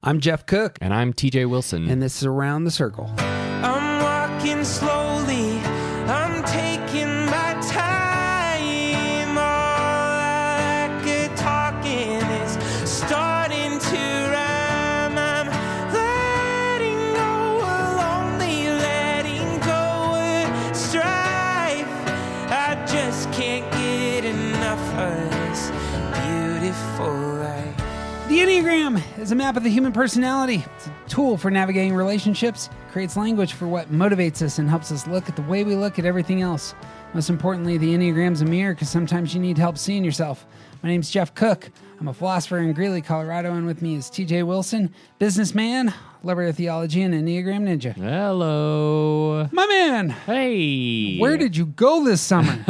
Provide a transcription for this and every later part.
I'm Jeff Cook, And I'm TJ Wilson. and this is Around the Circle. I'm walking slowly, I'm taking my time. All I could talking is starting to rhyme. I'm letting go of lonely, letting go of strife. I just can't get enough of this beautiful life. The Enneagram is a map of the human personality. It's a tool for navigating relationships, creates language for what motivates us, and helps us look at the way we look at everything else. Most importantly, the Enneagram's a mirror because sometimes you need help seeing yourself. My name's Jeff Cook. I'm a philosopher in Greeley, Colorado, and with me is TJ Wilson, businessman, lover of theology, and Enneagram ninja. Hello. My man, Hey. where did you go this summer?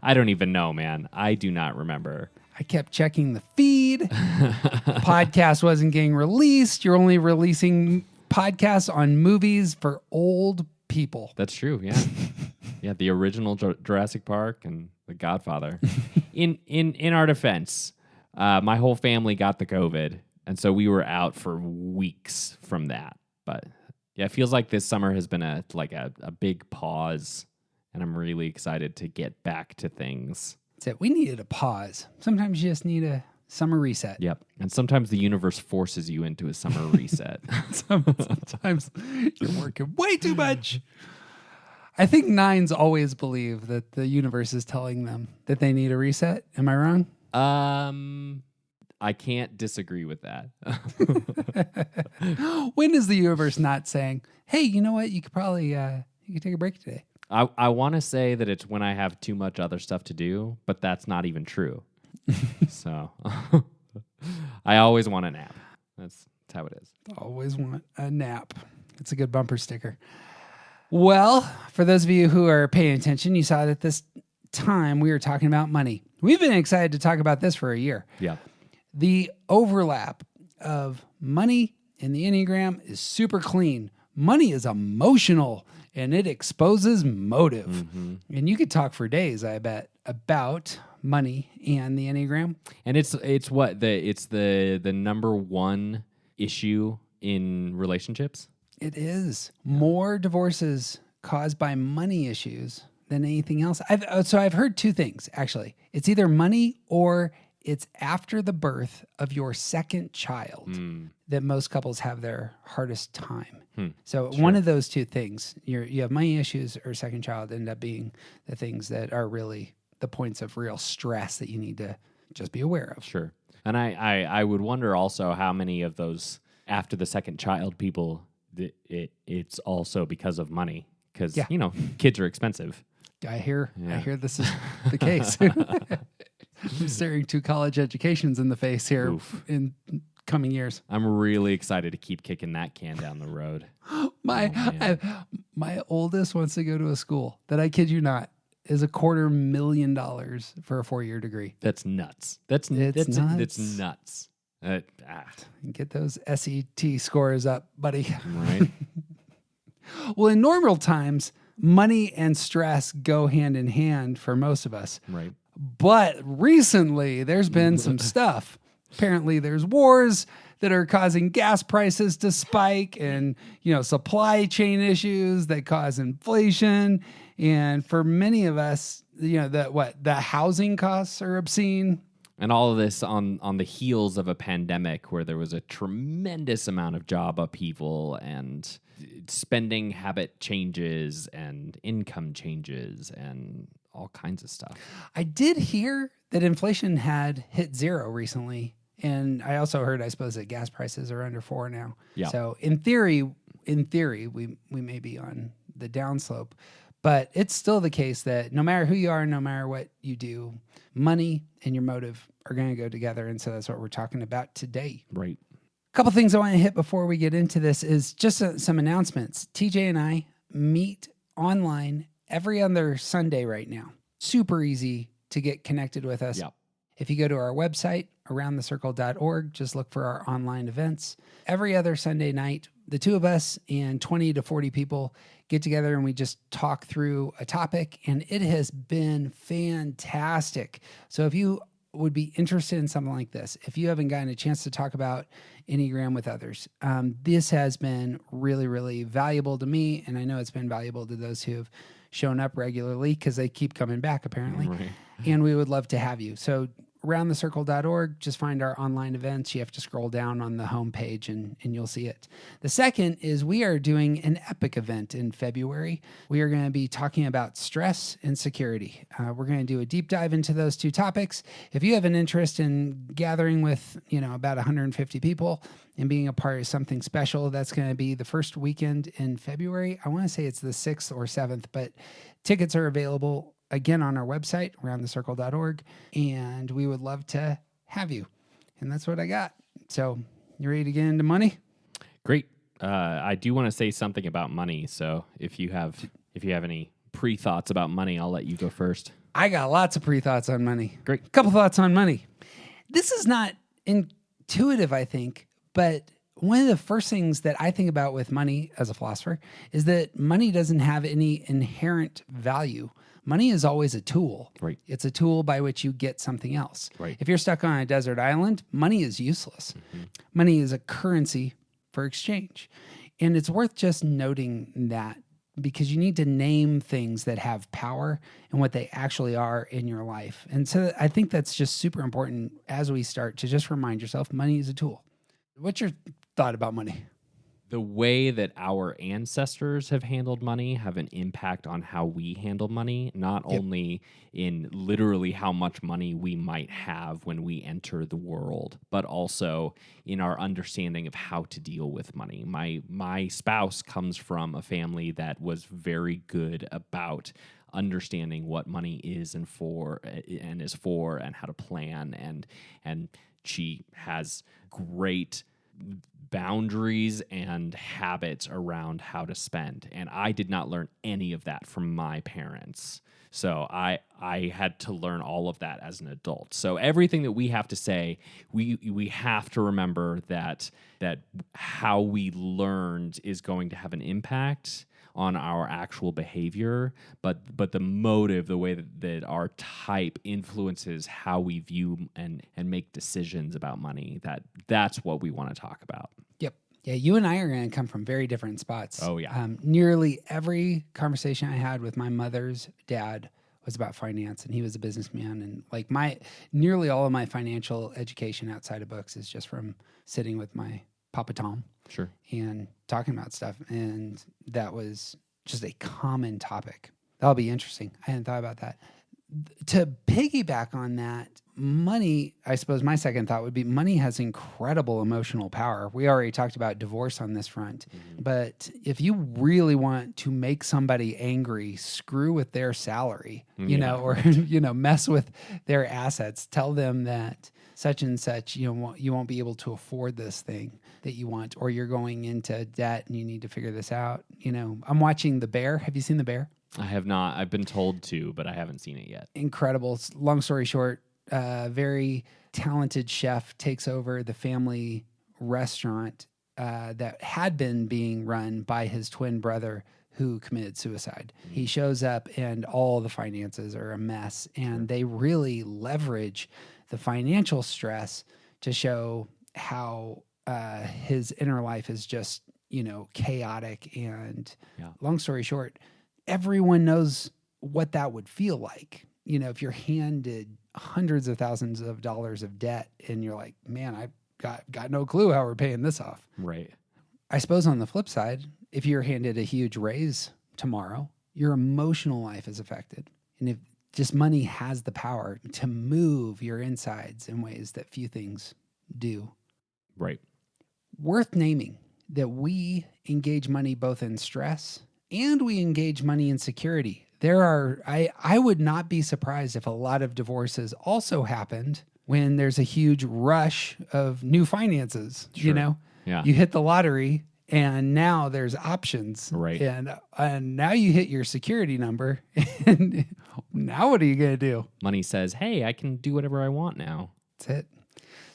I don't even know, man. I do not remember. I kept checking the feed. Podcast wasn't getting released. You're only releasing podcasts on movies for old people. That's true, yeah. Yeah, the original Jurassic Park and The Godfather. In our defense, my whole family got the COVID, and so we were out for weeks from that. But yeah, it feels like this summer has been a big pause, and I'm really excited to get back to things. That's it. We needed a pause. Sometimes you just need a summer reset. Yep. And sometimes the universe forces you into a summer reset. Sometimes you're working way too much. I think nines always believe that the universe is telling them that they need a reset. Am I wrong? I can't disagree with that. When is the universe not saying, hey, you know what? You could probably you could take a break today. I want to say that it's when I have too much other stuff to do, but that's not even true. So I always want a nap. That's how it is. Always want a nap. It's a good bumper sticker. Well, for those of you who are paying attention, you saw that this time we were talking about money. We've been excited to talk about this for a year. Yeah. The overlap of money in the Enneagram is super clean. Money is emotional and it exposes motive. Mm-hmm. And you could talk for days, I bet, about money and the Enneagram. And it's the number one issue in relationships. It is more divorces caused by money issues than anything else. I've heard two things, actually. It's either money or it's after the birth of your second child that most couples have their hardest time. So one of those two things, you have money issues or second child, end up being the things that are really the points of real stress that you need to just be aware of. Sure. And I would wonder also how many of those after the second child people, it's also because of money. Because, kids are expensive. I hear this is the case. I'm staring two college educations in the face here in coming years. I'm really excited to keep kicking that can down the road. My oldest wants to go to a school that, I kid you not, is $250,000 for a 4-year degree. That's nuts. It's nuts. That's nuts. Get those SET scores up, buddy. Right. Well, in normal times, money and stress go hand in hand for most of us. Right. But recently, there's been some stuff. Apparently, there's wars that are causing gas prices to spike and, supply chain issues that cause inflation. And for many of us, the housing costs are obscene. And all of this on the heels of a pandemic where there was a tremendous amount of job upheaval and spending habit changes and income changes and all kinds of stuff. I did hear that inflation had hit 0 recently. And I also heard, I suppose, that gas prices are under 4 now. Yeah. So in theory, we may be on the downslope. But it's still the case that no matter who you are, no matter what you do, money and your motive are going to go together. And so that's what we're talking about today. Right. A couple things I want to hit before we get into this is just some announcements. TJ and I meet online every other Sunday right now. Super easy to get connected with us. Yep. If you go to our website, aroundthecircle.org, just look for our online events. Every other Sunday night, the two of us and 20 to 40 people get together and we just talk through a topic, and it has been fantastic. So if you would be interested in something like this, if you haven't gotten a chance to talk about Enneagram with others, this has been really, really valuable to me. And I know it's been valuable to those who have shown up regularly because they keep coming back apparently. Right. And we would love to have you. So roundthecircle.org, just find our online events. You have to scroll down on the homepage and you'll see it. The second is we are doing an epic event in February. We are going to be talking about stress and security. We're going to do a deep dive into those two topics. If you have an interest in gathering with, about 150 people and being a part of something special, that's going to be the first weekend in February. I want to say it's the 6th or 7th, but tickets are available again on our website, roundthecircle.org, and we would love to have you. And that's what I got. So you ready to get into money? Great. I do want to say something about money. So if you have any pre-thoughts about money, I'll let you go first. I got lots of pre-thoughts on money. Great. A couple thoughts on money. This is not intuitive, I think, but one of the first things that I think about with money as a philosopher is that money doesn't have any inherent value. Money is always a tool. Right. It's a tool by which you get something else. Right. If you're stuck on a desert island, money is useless. Mm-hmm. Money is a currency for exchange. And it's worth just noting that because you need to name things that have power and what they actually are in your life. And so I think that's just super important as we start to just remind yourself money is a tool. What's your thought about money? The way that our ancestors have handled money have an impact on how we handle money, not only in literally how much money we might have when we enter the world, but also in our understanding of how to deal with money. My spouse comes from a family that was very good about understanding what money is and how to plan, and she has great boundaries and habits around how to spend. And I did not learn any of that from my parents. So I had to learn all of that as an adult. So everything that we have to say, we have to remember that how we learned is going to have an impact on our actual behavior, but the motive, the way that our type influences how we view and make decisions about money, that's what we want to talk about. Yep. Yeah, you and I are going to come from very different spots. Oh, yeah. Nearly every conversation I had with my mother's dad was about finance, and he was a businessman. And nearly all of my financial education outside of books is just from sitting with my Papa Tom. Sure. And talking about stuff. And that was just a common topic. That'll be interesting. I hadn't thought about that. To piggyback on that, money, I suppose my second thought would be money has incredible emotional power. We already talked about divorce on this front. Mm-hmm. But if you really want to make somebody angry, screw with their salary, or, mess with their assets. Tell them that such and such, you won't be able to afford this thing that you want, or you're going into debt and you need to figure this out. I'm watching The Bear. Have you seen The Bear? I have not. I've been told to, but I haven't seen it yet. Incredible. Long story short, very talented chef takes over the family restaurant that had been being run by his twin brother who committed suicide. Mm-hmm. He shows up and all the finances are a mess, and they really leverage the financial stress to show how his inner life is just, chaotic. And long story short, everyone knows what that would feel like. If you're handed hundreds of thousands of dollars of debt and you're like, man, I got no clue how we're paying this off. Right. I suppose on the flip side, if you're handed a huge raise tomorrow, your emotional life is affected. And if just money has the power to move your insides in ways that few things do. Right. Worth naming that we engage money both in stress and we engage money in security. I would not be surprised if a lot of divorces also happened when there's a huge rush of new finances. Sure. Yeah. You hit the lottery and now there's options. Right. And now you hit your security number. And now what are you going to do? Money says, hey, I can do whatever I want now. That's it.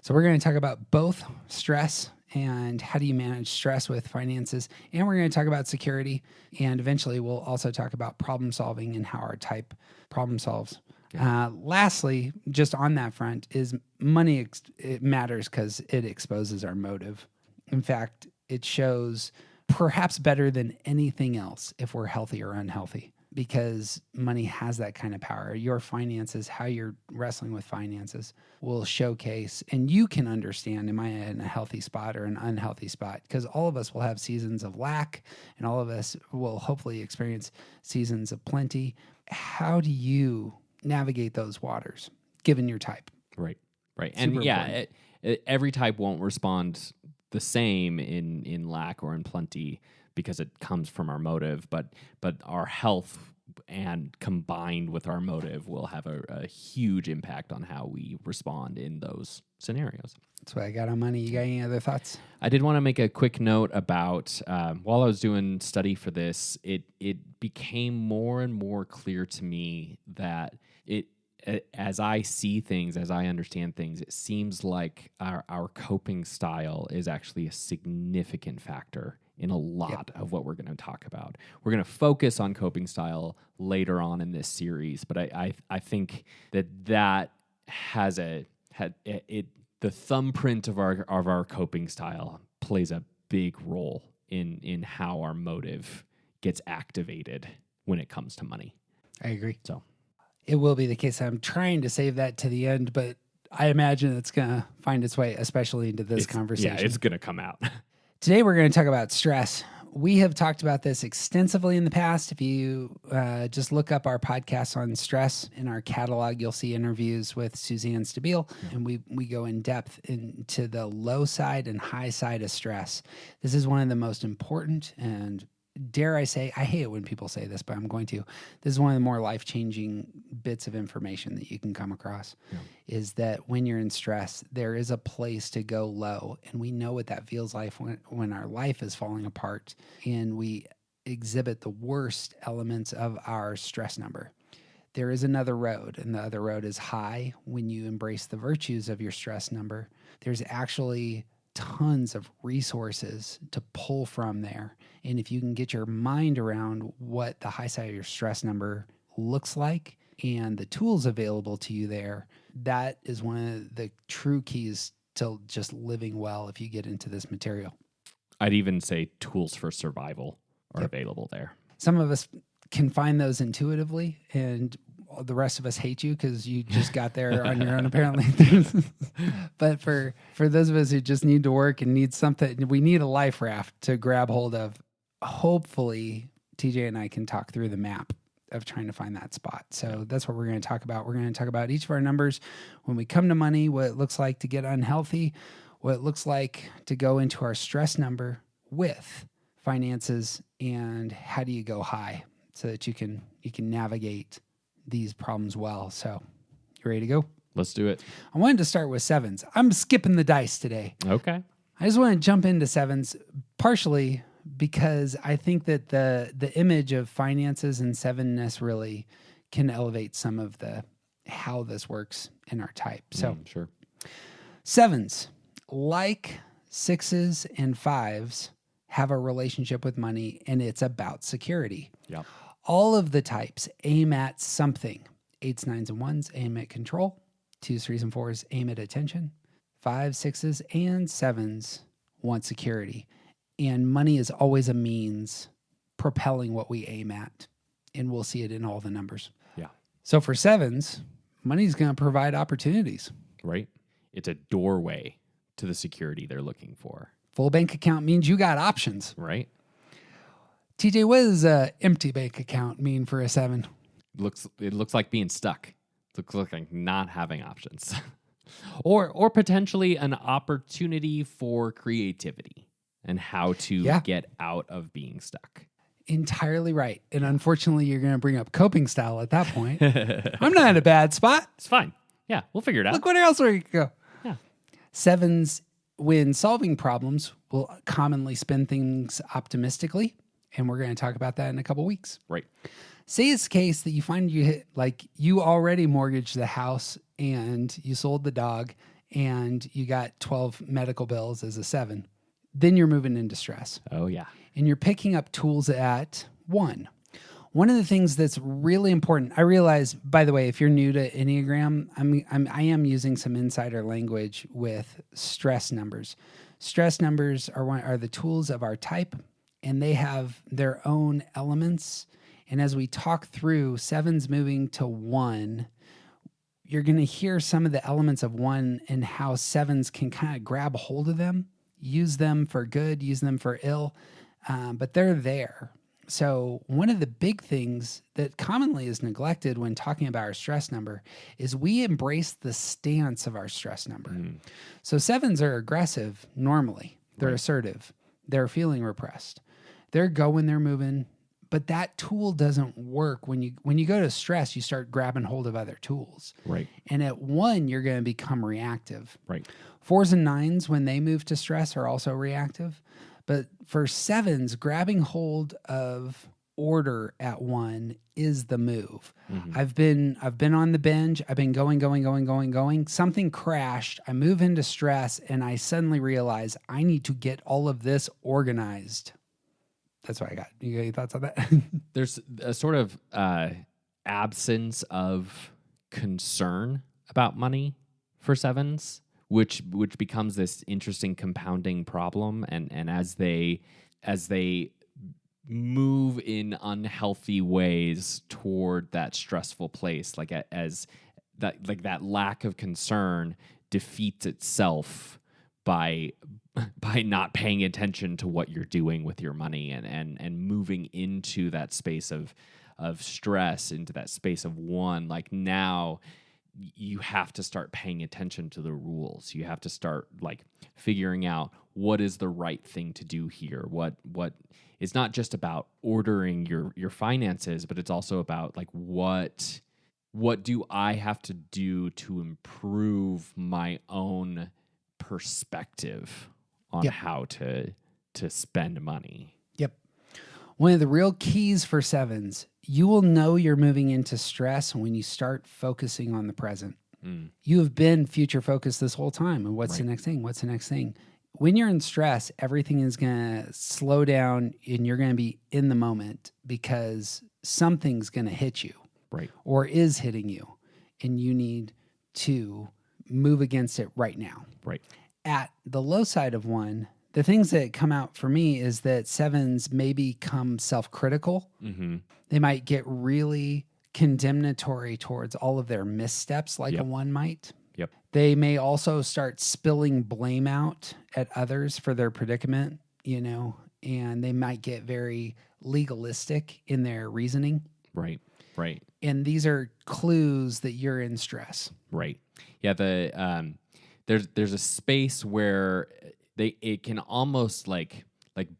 So we're going to talk about both stress and how do you manage stress with finances. And we're going to talk about security. And eventually we'll also talk about problem solving and how our type problem solves. Lastly, just on that front, is money it matters because it exposes our motive. In fact, it shows perhaps better than anything else if we're healthy or unhealthy, because money has that kind of power. Your finances, how you're wrestling with finances, will showcase, and you can understand, am I in a healthy spot or an unhealthy spot? Because all of us will have seasons of lack, and all of us will hopefully experience seasons of plenty. How do you navigate those waters, given your type? Right. Super And every type won't respond the same in lack or in plenty because it comes from our motive, but our health and combined with our motive will have a huge impact on how we respond in those scenarios. That's what I got on money. You got any other thoughts? I did want to make a quick note about while I was doing study for this, it became more and more clear to me that as I see things, as I understand things, it seems like our coping style is actually a significant factor in a lot of what we're going to talk about. We're going to focus on coping style later on in this series, but I think that has the thumbprint of our coping style plays a big role in how our motive gets activated when it comes to money. I agree. So it will be the case. I'm trying to save that to the end, but I imagine it's going to find its way, especially into this conversation. Yeah, it's going to come out. Today, we're going to talk about stress. We have talked about this extensively in the past. If you just look up our podcast on stress in our catalog, you'll see interviews with Suzanne Stabile, and we go in depth into the low side and high side of stress. This is one of the most important and, dare I say, I hate it when people say this, but I'm going to. This is one of the more life-changing bits of information that you can come across, is that when you're in stress, there is a place to go low. And we know what that feels like when our life is falling apart and we exhibit the worst elements of our stress number. There is another road, and the other road is high. When you embrace the virtues of your stress number, there's actually tons of resources to pull from there. And if you can get your mind around what the high side of your stress number looks like and the tools available to you there, that is one of the true keys to just living well if you get into this material. I'd even say tools for survival are available there. Some of us can find those intuitively, and the rest of us hate you because you just got there on your own, apparently. But for those of us who just need to work and need something, we need a life raft to grab hold of. Hopefully, TJ and I can talk through the map of trying to find that spot. So that's what we're going to talk about. We're going to talk about each of our numbers when we come to money, what it looks like to get unhealthy, what it looks like to go into our stress number with finances, and how do you go high so that you can navigate these problems well. So, you ready to go? Let's do it. I wanted to start with sevens. I'm skipping the dice today. Okay. I just want to jump into sevens, partially because I think that the image of finances and sevenness really can elevate some of the how this works in our type. So, sure. Sevens, like sixes and fives, have a relationship with money, and it's about security. Yep. All of the types aim at something. 8s, 9s, and 1s aim at control. 2s, 3s, and 4s aim at attention. 5s, 6s, and 7s want security. And money is always a means propelling what we aim at. And we'll see it in all the numbers. Yeah. So for 7s, money's going to provide opportunities. Right. It's a doorway to the security they're looking for. Full bank account means you got options. Right. TJ, what does an empty bank account mean for a 7? It looks like being stuck. It looks like not having options. or potentially an opportunity for creativity and how to get out of being stuck. Entirely right. And unfortunately, you're going to bring up coping style at that point. I'm not in a bad spot. It's fine. Yeah, we'll figure it out. Look what else we could go. Yeah. 7s, when solving problems, will commonly spin things optimistically. And we're going to talk about that in a couple weeks. Right. Say it's the case that you find you already mortgaged the house and you sold the dog and you got 12 medical bills as a 7. Then you're moving into stress. Oh, yeah. And you're picking up tools at 1. One of the things that's really important, I realize, by the way, if you're new to Enneagram, I am using some insider language with stress numbers. Stress numbers are the tools of our type, and they have their own elements. And as we talk through 7s moving to 1, you're going to hear some of the elements of 1 and how 7s can kind of grab hold of them, use them for good, use them for ill, but they're there. So one of the big things that commonly is neglected when talking about our stress number is we embrace the stance of our stress number. So 7s are aggressive normally. They're assertive. They're feeling repressed. They're going, they're moving. But that tool doesn't work. When you go to stress, you start grabbing hold of other tools. Right. And at 1, you're going to become reactive. Right. 4s and 9s, when they move to stress, are also reactive. But for 7s, grabbing hold of order at 1 is the move. I've been on the binge. I've been going. Something crashed. I move into stress, and I suddenly realize I need to get all of this organized. That's what I got. You got any thoughts on that? There's a sort of absence of concern about money for 7s, which becomes this interesting compounding problem. And as they move in unhealthy ways toward that stressful place, like as that lack of concern defeats itself by not paying attention to what you're doing with your money and moving into that space of stress, into that space of 1. Like, now you have to start paying attention to the rules. You have to start like figuring out what is the right thing to do here. What it's not just about ordering your finances, but it's also about like what do I have to do to improve my own perspective on how to spend money. Yep. One of the real keys for 7s, you will know you're moving into stress when you start focusing on the present. You have been future focused this whole time. And what's the next thing? What's the next thing? When you're in stress, everything is going to slow down and you're going to be in the moment because something's going to hit you. Right. Or is hitting you. And you need to move against it right now. Right. At the low side of 1, the things that come out for me is that 7s may become self-critical. They might get really condemnatory towards all of their missteps like a 1 might. Yep. They may also start spilling blame out at others for their predicament, and they might get very legalistic in their reasoning. Right. Right. And these are clues that you're in stress. Right. Yeah. There's a space where it can almost like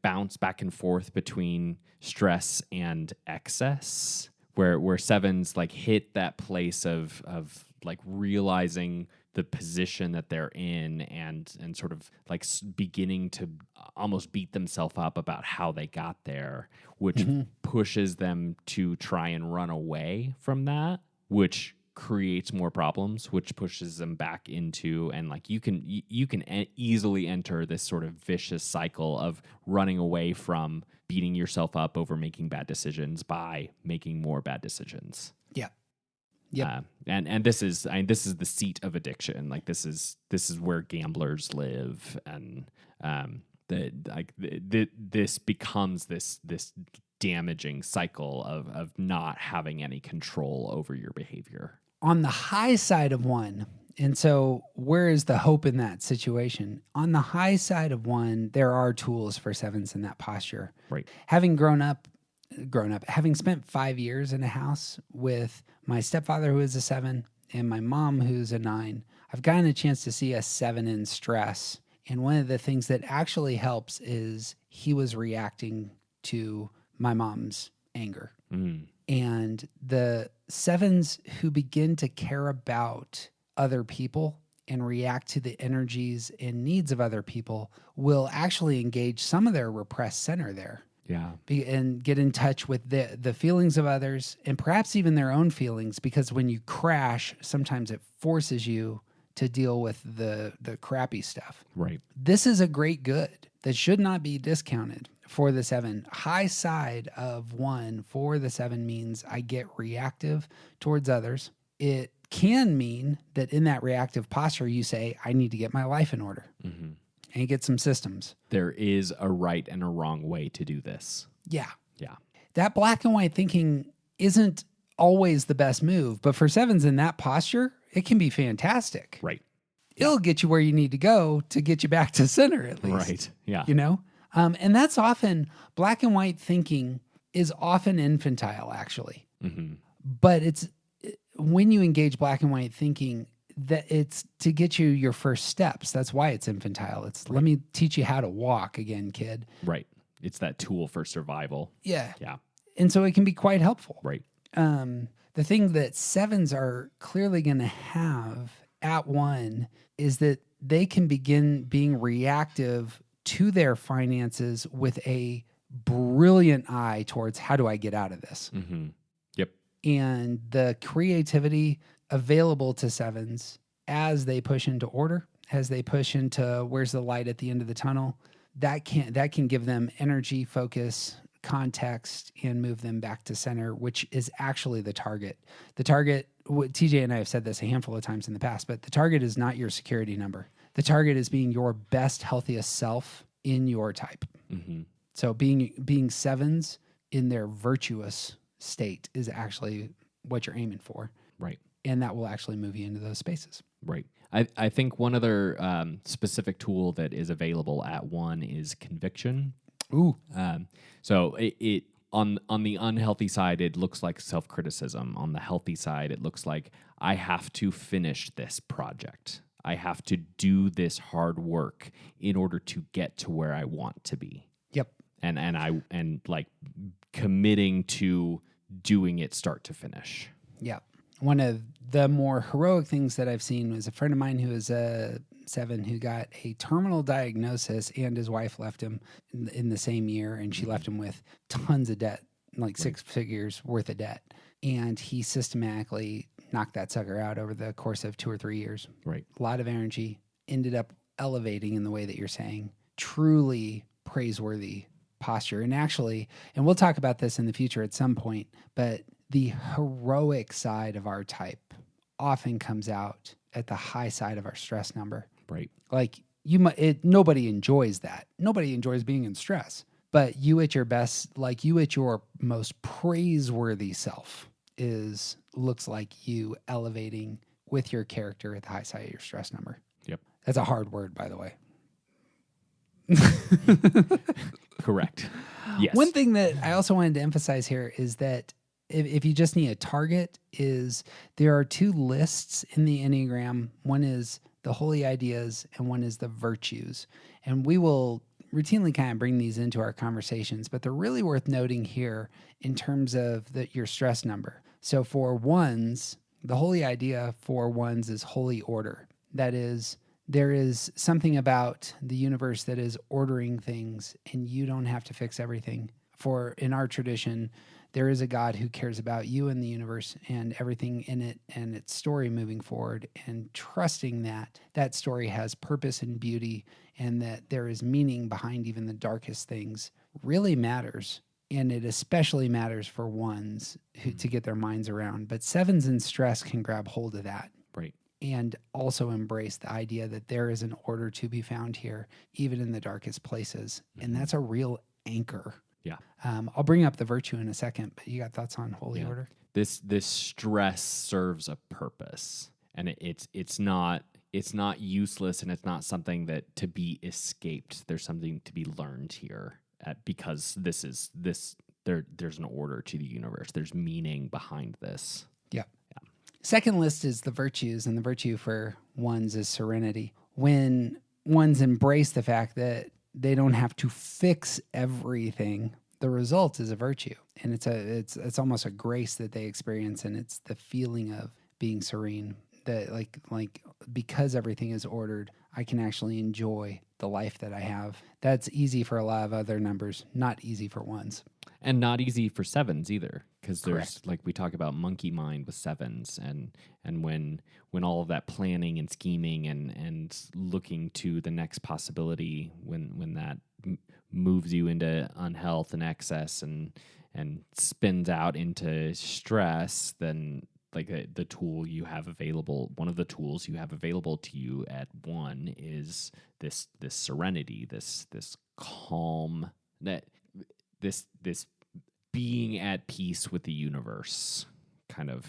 bounce back and forth between stress and excess, where 7s like hit that place of like realizing the position that they're in and sort of like beginning to almost beat themselves up about how they got there, which pushes them to try and run away from that, which creates more problems, which pushes them back into, and like you can easily enter this sort of vicious cycle of running away from beating yourself up over making bad decisions by making more bad decisions. Yeah. Yep. And this is the seat of addiction. Like this is where gamblers live, and this becomes this damaging cycle of not having any control over your behavior. On the high side of 1, and so where is the hope in that situation? On the high side of 1, there are tools for 7s in that posture. Right. Having grown up, having spent 5 years in a house with my stepfather, who is a 7, and my mom, who's a 9, I've gotten a chance to see a 7 in stress. And one of the things that actually helps is he was reacting to my mom's anger. And the 7s who begin to care about other people and react to the energies and needs of other people will actually engage some of their repressed center there. Yeah. And get in touch with the feelings of others and perhaps even their own feelings, because when you crash, sometimes it forces you to deal with the crappy stuff. Right. This is a great good that should not be discounted. for the 7. High side of 1 for the 7 means I get reactive towards others. It can mean that in that reactive posture, you say, I need to get my life in order and you get some systems. There is a right and a wrong way to do this. Yeah. Yeah. That black and white thinking isn't always the best move, but for 7s in that posture, it can be fantastic. Right. It'll get you where you need to go to get you back to center at least. Right. Yeah. You know? And that's often, black and white thinking is often infantile, actually. But it's, when you engage black and white thinking, that it's to get you your first steps. That's why it's infantile. It's let me teach you how to walk again, kid. Right. It's that tool for survival. Yeah. Yeah. And so it can be quite helpful. Right. The thing that 7s are clearly going to have at 1 is that they can begin being reactive to their finances with a brilliant eye towards how do I get out of this? Yep. And the creativity available to 7s as they push into order, as they push into where's the light at the end of the tunnel, that can give them energy, focus, context, and move them back to center, which is actually the target. The target, TJ and I have said this a handful of times in the past, but the target is not your security number. The target is being your best, healthiest self in your type. So being 7s in their virtuous state is actually what you're aiming for. Right. And that will actually move you into those spaces. Right. I think one other specific tool that is available at 1 is conviction. Ooh. So it on the unhealthy side, it looks like self-criticism. On the healthy side, it looks like I have to finish this project. I have to do this hard work in order to get to where I want to be. Yep. And like committing to doing it start to finish. Yeah. One of the more heroic things that I've seen was a friend of mine who is a 7 who got a terminal diagnosis, and his wife left him in the same year, and she left him with tons of debt, like 6 figures worth of debt. And he systematically knocked that sucker out over the course of 2 or 3 years. Right. A lot of energy, ended up elevating in the way that you're saying. Truly praiseworthy posture. And actually, and we'll talk about this in the future at some point, but the heroic side of our type often comes out at the high side of our stress number. Right. Like nobody enjoys that. Nobody enjoys being in stress, but you at your best, like you at your most praiseworthy self looks like you elevating with your character at the high side of your stress number. Yep. That's a hard word, by the way. Correct. Yes. One thing that I also wanted to emphasize here is that if you just need a target, is there are 2 lists in the Enneagram. One is the holy ideas and one is the virtues. And we will routinely kind of bring these into our conversations, but they're really worth noting here in terms of your stress number. So for 1s, the holy idea for 1s is holy order. That is, there is something about the universe that is ordering things, and you don't have to fix everything. For in our tradition, there is a God who cares about you and the universe and everything in it and its story moving forward, and trusting that that story has purpose and beauty and that there is meaning behind even the darkest things really matters. And it especially matters for 1s to get their minds around. But 7s in stress can grab hold of that. Right. And also embrace the idea that there is an order to be found here, even in the darkest places. And that's a real anchor. Yeah. I'll bring up the virtue in a second, but you got thoughts on holy order? This stress serves a purpose, and it's not useless, and it's not something that to be escaped. There's something to be learned here, because there's an order to the universe. There's meaning behind this. Yeah. Second list is the virtues, and the virtue for 1s is serenity. When 1s embrace the fact that they don't have to fix everything, the result is a virtue. And it's almost a grace that they experience, and it's the feeling of being serene. That like because everything is ordered, I can actually enjoy the life that I have. That's easy for a lot of other numbers, not easy for 1s. And not easy for 7s either, because there's Correct. like we talk about monkey mind with 7s, and when all of that planning and scheming and looking to the next possibility, when that moves you into unhealth and excess and spins out into stress, then like the tool you have available, one of the tools you have available to you at 1 is this serenity, this calm, this being at peace with the universe, kind of.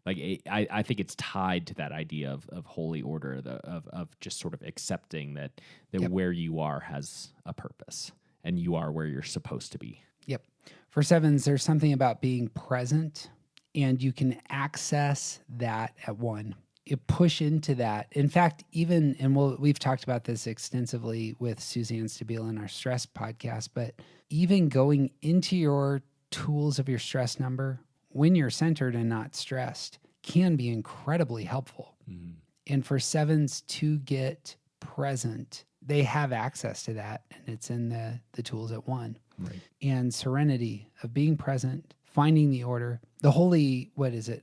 Like I think it's tied to that idea of holy order, of just sort of accepting that where you are has a purpose and you are where you're supposed to be. Yep. For 7s, there's something about being present, and you can access that at 1. You push into that. In fact, we've talked about this extensively with Suzanne Stabile in our stress podcast, but even going into your tools of your stress number when you're centered and not stressed can be incredibly helpful. Mm-hmm. And for 7s to get present, they have access to that, and it's in the tools at 1. Right. And serenity of being present, finding the order. The holy, the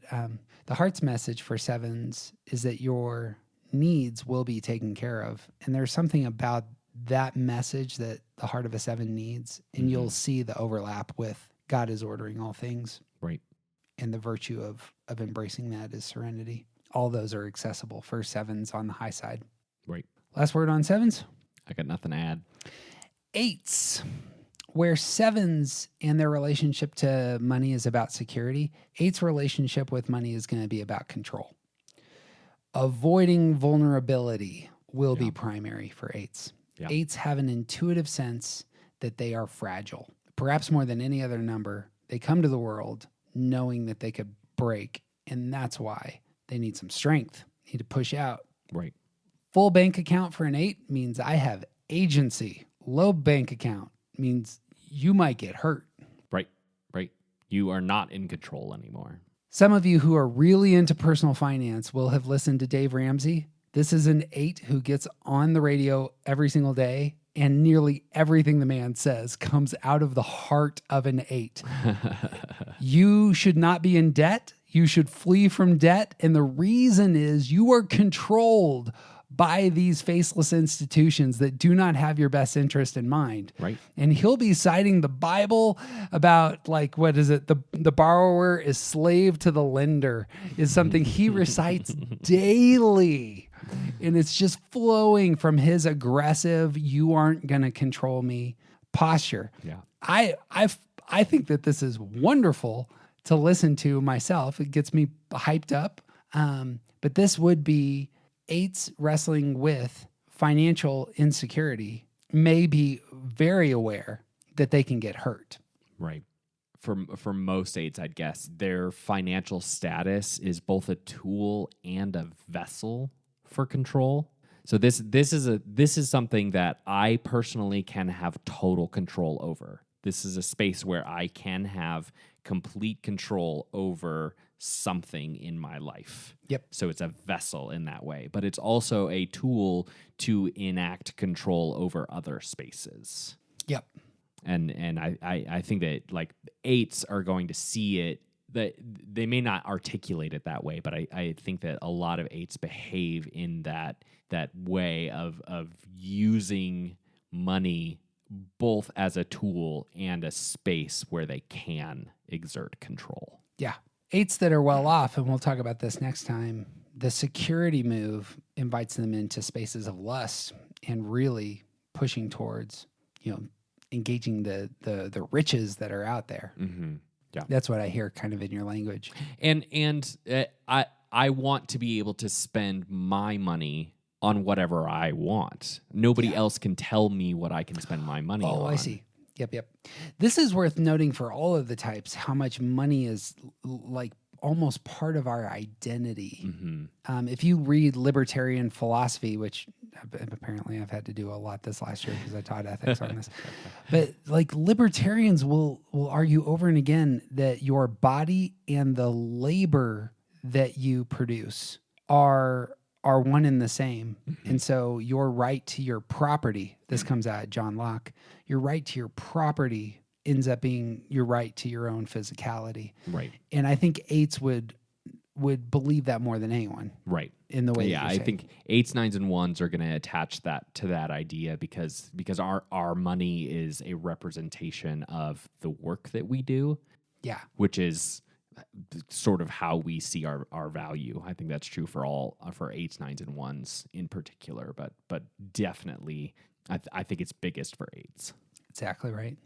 heart's message for 7s is that your needs will be taken care of. And there's something about that message that the heart of a 7 needs, and mm-hmm. you'll see the overlap with God is ordering all things. Right. And the virtue of embracing that is serenity. All those are accessible for 7s on the high side. Right. Last word on 7s? I got nothing to add. 8s, where 7s and their relationship to money is about security, 8's relationship with money is going to be about control. Avoiding vulnerability will be primary for 8s. Yeah. 8s have an intuitive sense that they are fragile. Perhaps more than any other number, they come to the world knowing that they could break, and that's why they need some strength, need to push out. Right. Full bank account for an 8 means I have agency. Low bank account means you might get hurt. Right. You are not in control anymore. Some of you who are really into personal finance will have listened to Dave Ramsey. This is an 8 who gets on the radio every single day, and nearly everything the man says comes out of the heart of an 8. You should not be in debt. You should flee from debt. And the reason is you are controlled by these faceless institutions that do not have your best interest in mind. Right. And he'll be citing the Bible about, like, what is it? The borrower is slave to the lender is something he recites daily. And it's just flowing from his aggressive, you aren't going to control me posture. Yeah. I think that this is wonderful to listen to myself. It gets me hyped up. But this would be 8s wrestling with financial insecurity, may be very aware that they can get hurt. Right. For most 8s, I'd guess their financial status is both a tool and a vessel for control. So this is something that I personally can have total control over. This is a space where I can have complete control over something in my life. Yep. So it's a vessel in that way, but it's also a tool to enact control over other spaces. Yep. And I think that like 8s are going to see it, that they may not articulate it that way, but I think that a lot of 8s behave in that way of using money both as a tool and a space where they can exert control. Yeah. 8s that are well off, and we'll talk about this next time, the security move invites them into spaces of lust and really pushing towards, engaging the riches that are out there. Mm-hmm. Yeah. That's what I hear kind of in your language. And I want to be able to spend my money on whatever I want. Nobody else can tell me what I can spend my money on. Oh, I see. Yep. This is worth noting for all of the types, how much money is like almost part of our identity. Mm-hmm. If you read libertarian philosophy, which apparently I've had to do a lot this last year because I taught ethics on this, but like libertarians will argue over and again that your body and the labor that you produce are one and the same. Mm-hmm. And so your right to your property, this comes out of John Locke, your right to your property ends up being your right to your own physicality. Right. And I think 8s would believe that more than anyone Right. in the way. Yeah, that I you're saying. think 8s, 9s, and 1s are going to attach that to that idea because our money is a representation of the work that we do, Yeah. which is sort of how we see our value. I think that's true for 8s, 9s, and 1s in particular, but definitely I think it's biggest for 8s, Exactly right.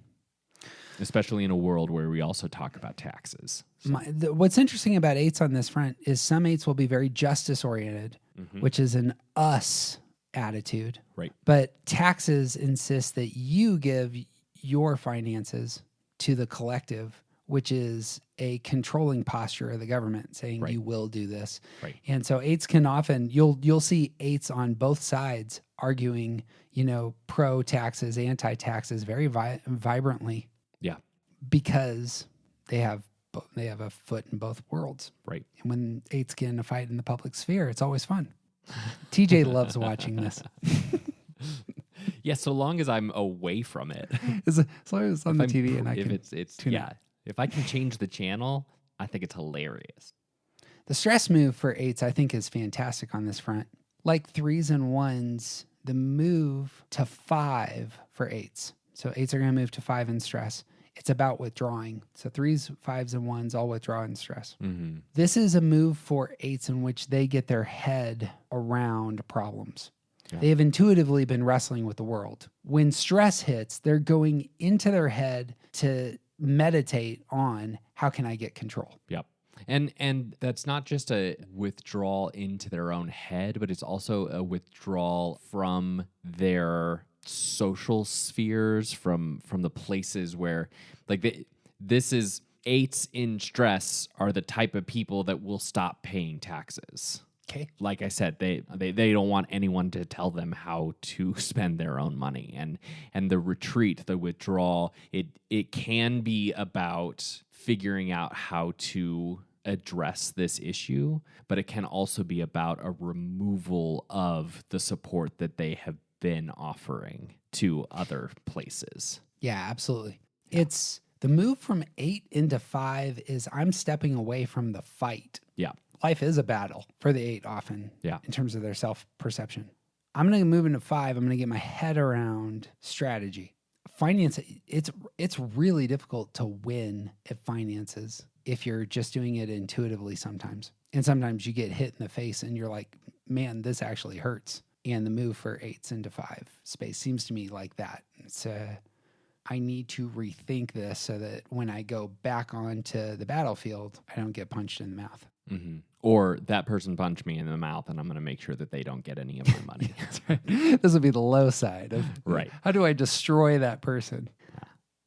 especially in a world where we also talk about taxes. What's interesting about 8s on this front is some 8s will be very justice oriented, which is an us attitude. Right. But taxes insist that you give your finances to the collective, which is a controlling posture of the government saying Right. you will do this. Right. And so 8s can often, you'll see 8s on both sides arguing, pro taxes, anti taxes very vibrantly Yeah. because they have a foot in both worlds. Right. And when 8s get in a fight in the public sphere, it's always fun. TJ loves watching this. Yeah, so long as I'm away from it. As long as it's on the TV and I if can it's tune yeah. in. If I can change the channel, I think it's hilarious. The stress move for 8s, I think, is fantastic on this front. Like 3s and 1s, the move to 5 for 8s. So 8s are going to move to 5 in stress. It's about withdrawing. So 3s, 5s, and 1s all withdraw in stress. Mm-hmm. This is a move for 8s in which they get their head around problems. Yeah. They have intuitively been wrestling with the world. When stress hits, they're going into their head to meditate on how can I get control. Yep. And that's not just a withdrawal into their own head, but it's also a withdrawal from their social spheres, from the places where, like, this is 8s in stress are the type of people that will stop paying taxes. Okay. Like I said, they don't want anyone to tell them how to spend their own money. And the retreat, the withdrawal, it can be about figuring out how to address this issue, but it can also be about a removal of the support that they have been offering to other places. Yeah, absolutely. It's the move from 8 into 5 is I'm stepping away from the fight. Yeah. Life is a battle for the 8 often. Yeah. In terms of their self-perception. I'm going to move into 5. I'm going to get my head around strategy. Finance, it's really difficult to win at finances if you're just doing it intuitively sometimes. And sometimes you get hit in the face and you're like, man, this actually hurts. And the move for 8s into 5 space seems to me like that. It's I need to rethink this so that when I go back onto the battlefield, I don't get punched in the mouth. Mm-hmm. Or that person punched me in the mouth, and I'm going to make sure that they don't get any of my money. That's right. This will be the low side of Right. How do I destroy that person?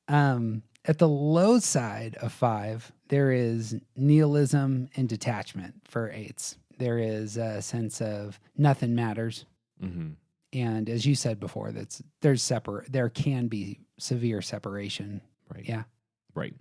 At the low side of 5, there is nihilism and detachment for 8s. There is a sense of nothing matters. Mm-hmm. And as you said before, there can be severe separation. Right. Yeah. Right.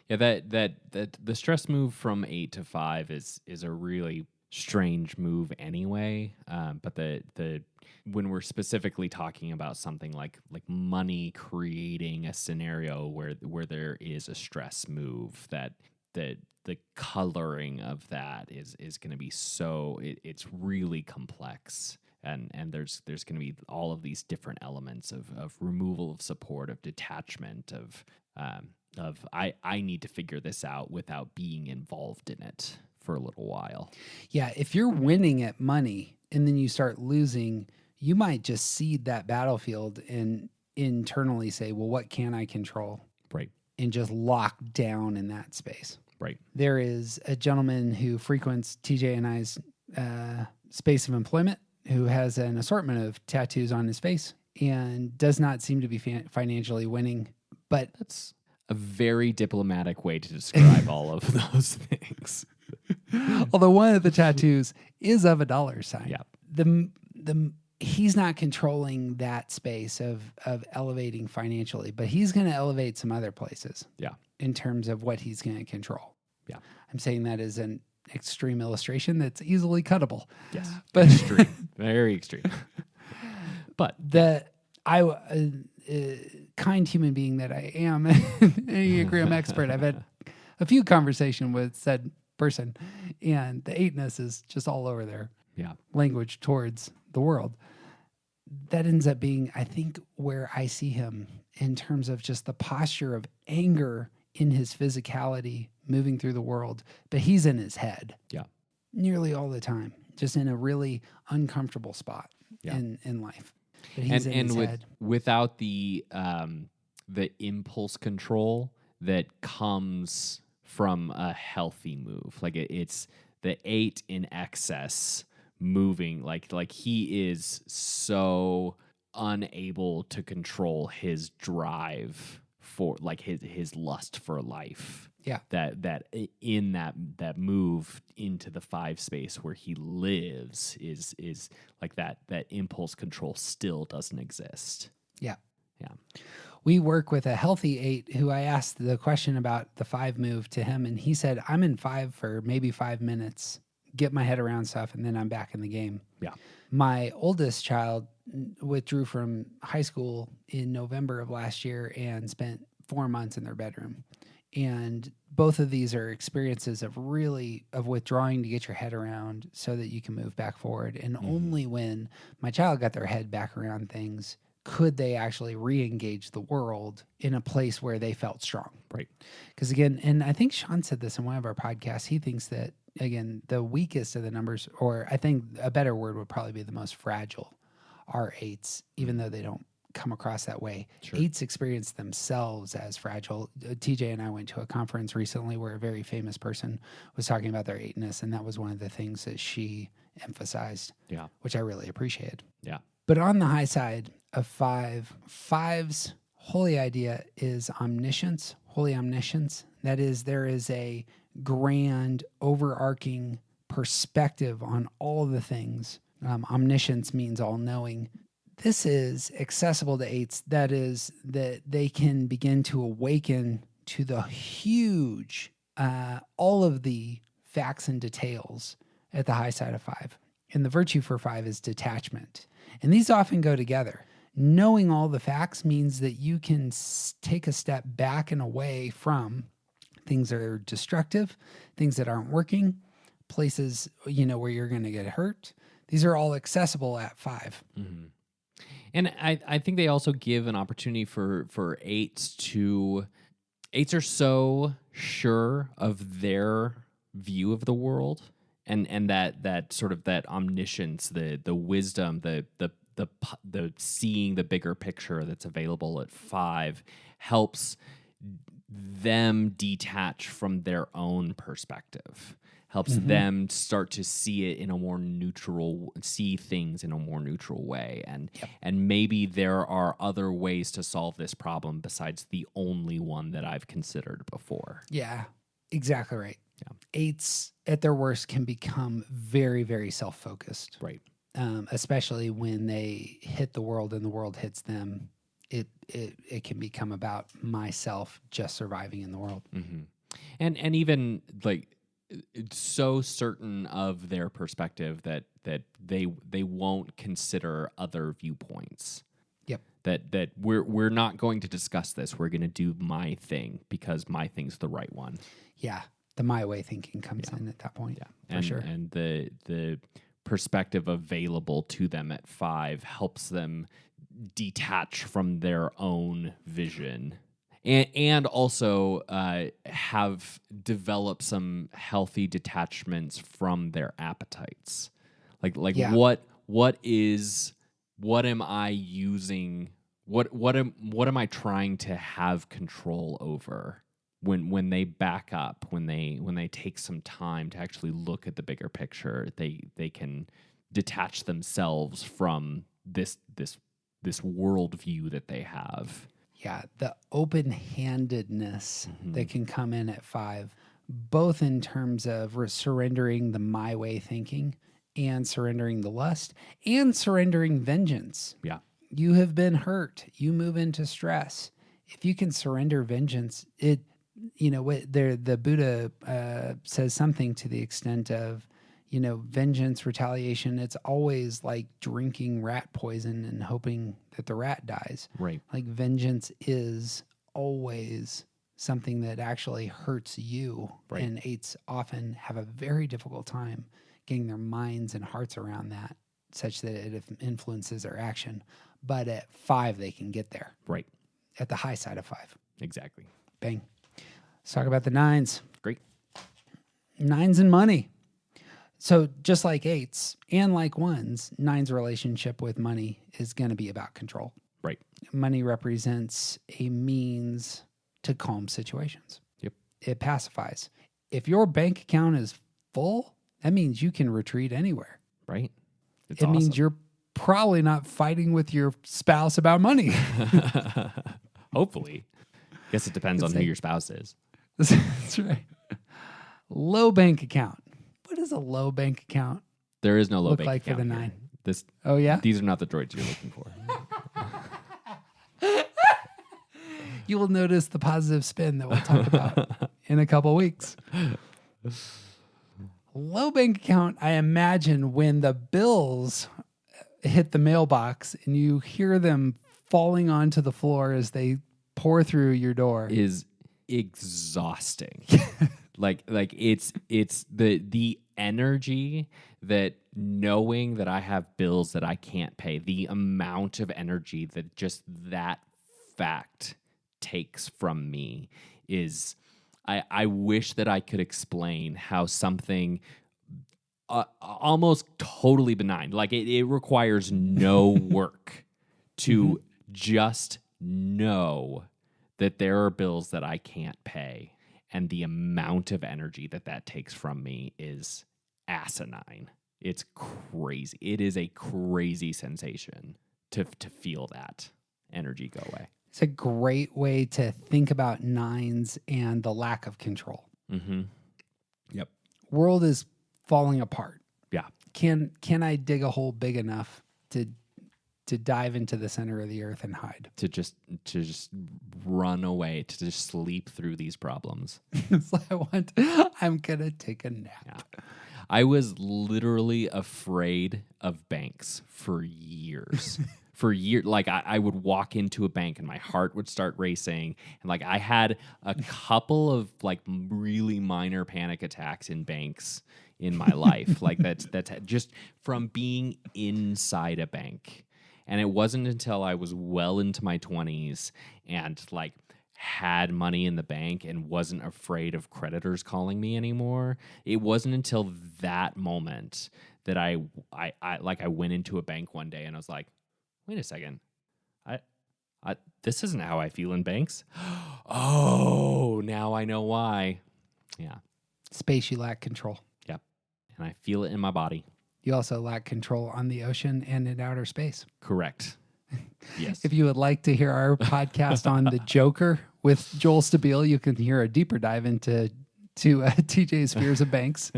Yeah. That the stress move from 8 to 5 is a really strange move anyway. But the when we're specifically talking about something like money creating a scenario where there is a stress move, that the coloring of that is going to be so it's really complex. And there's going to be all of these different elements of removal of support, of detachment, of I need to figure this out without being involved in it for a little while. Yeah. If you're winning at money and then you start losing, you might just cede that battlefield and internally say, well, what can I control? Right. And just lock down in that space. Right. There is a gentleman who frequents TJ and I's space of employment who has an assortment of tattoos on his face and does not seem to be financially winning. But That's a very diplomatic way to describe all of those things. although one of the tattoos is of a dollar sign, Yeah. He's not controlling that space of elevating financially, but he's going to elevate some other places. Yeah. In terms of what he's going to control. Yeah. I'm saying that as an extreme illustration that's easily cuttable. Yes. But Extreme. Very extreme. But kind human being that I am, an Enneagram expert, I've had a few conversations with said person. And the eightness is just all over their Yeah. language towards the world. That ends up being, I think, where I see him in terms of just the posture of anger in his physicality moving through the world. But he's in his head Yeah. nearly all the time, just in a really uncomfortable spot Yeah. in life. But he's in his head. Without the impulse control that comes from a healthy move, like it's the 8 in excess moving, like he is so unable to control his drive for like his lust for life. Yeah. That in that move into the 5 space where he lives is like that impulse control still doesn't exist. Yeah. Yeah. We work with a healthy 8 who I asked the question about the 5 move to him, and he said, I'm in 5 for maybe 5 minutes, get my head around stuff, and then I'm back in the game. Yeah. My oldest child withdrew from high school in November of last year and spent 4 months in their bedroom. And both of these are experiences of withdrawing to get your head around so that you can move back forward. And only when my child got their head back around things could they actually re-engage the world in a place where they felt strong. Right. Because again, and I think Sean said this in one of our podcasts, he thinks that, again, the weakest of the numbers, or I think a better word would probably be the most fragile, are 8s, even though they don't come across that way. Sure. 8s experience themselves as fragile. TJ and I went to a conference recently where a very famous person was talking about their 8ness, and that was one of the things that she emphasized, Yeah. which I really appreciated. Yeah. But on the high side of 5's holy idea is omniscience, holy omniscience. That is, there is a grand, overarching perspective on all of the things. Omniscience means all-knowing. This is accessible to 8s. That is, that they can begin to awaken to the huge, all of the facts and details at the high side of 5. And the virtue for 5 is detachment. And these often go together. Knowing all the facts means that you can take a step back and away from things that are destructive, things that aren't working, places, where you're going to get hurt. These are all accessible at 5. Mm-hmm. And I think they also give an opportunity for 8s to... 8s are so sure of their view of the world, and that sort of that omniscience, the wisdom, the seeing the bigger picture that's available at 5 helps them detach from their own perspective, helps them start to see it in a more neutral, see things in a more neutral way. And maybe there are other ways to solve this problem besides the only one that I've considered before. Yeah, exactly right. Yeah. 8s at their worst can become very, very self-focused. Right. Especially when they hit the world and the world hits them. It can become about myself just surviving in the world. Mm-hmm. And even like so certain of their perspective that they won't consider other viewpoints. Yep. That we're not going to discuss this. We're going to do my thing because my thing's the right one. Yeah. The my way thinking comes in at that point. Yeah. For sure. And the perspective available to them at 5 helps them detach from their own vision and also have developed some healthy detachments from their appetites. Like what am I using? What am I trying to have control over? When they back up, when they take some time to actually look at the bigger picture, they can detach themselves from this worldview that they have. Yeah, the open-handedness that can come in at 5, both in terms of surrendering the my way thinking and surrendering the lust and surrendering vengeance. Yeah. You have been hurt. You move into stress. If you can surrender vengeance, the Buddha says something to the extent of, vengeance, retaliation. It's always like drinking rat poison and hoping that the rat dies. Right. Like vengeance is always something that actually hurts you. Right. And 8s often have a very difficult time getting their minds and hearts around that, such that it influences their action. But at 5, they can get there, Right. at the high side of 5. Exactly. Bang. Let's talk about the 9s. Great. 9s and money. So just like 8s and like 1s, 9's relationship with money is going to be about control. Right. Money represents a means to calm situations. Yep. It pacifies. If your bank account is full, that means you can retreat anywhere. Right. It's It awesome. means you're probably not fighting with your spouse about money. Hopefully. Guess it depends on who your spouse is. That's right. Low bank account. What is a low bank account? There is no low Look bank like for account the here. 9. This Oh, yeah? These are not the droids you're looking for. You will notice the positive spin that we'll talk about in a couple weeks. Low bank account, I imagine when the bills hit the mailbox and you hear them falling onto the floor as they pour through your door. Is exhausting. like it's the energy that knowing that I have bills that I can't pay, the amount of energy that just that fact takes from me is I wish that I could explain how something almost totally benign, like it requires no work to just know that there are bills that I can't pay, and the amount of energy that that takes from me is asinine. It's crazy. It is a crazy sensation to feel that energy go away. It's a great way to think about 9s and the lack of control. Mm-hmm. Yep. World is falling apart. Yeah. Can I dig a hole big enough to dive into the center of the earth and hide? To just run away, to just sleep through these problems. It's like, I'm gonna take a nap. Yeah. I was literally afraid of banks for years. For years, like I would walk into a bank and my heart would start racing, and like I had a couple of like really minor panic attacks in banks in my life. Like that's just from being inside a bank. And it wasn't until I was well into my 20s and like had money in the bank and wasn't afraid of creditors calling me anymore. It wasn't until that moment that I went into a bank one day and I was like, wait a second. This isn't how I feel in banks. Oh, now I know why. Yeah. Space, you lack control. Yep. And I feel it in my body. You also lack control on the ocean and in outer space. Correct. Yes. If you would like to hear our podcast on the Joker with Joel Stabile, you can hear a deeper dive into TJ's fears of banks.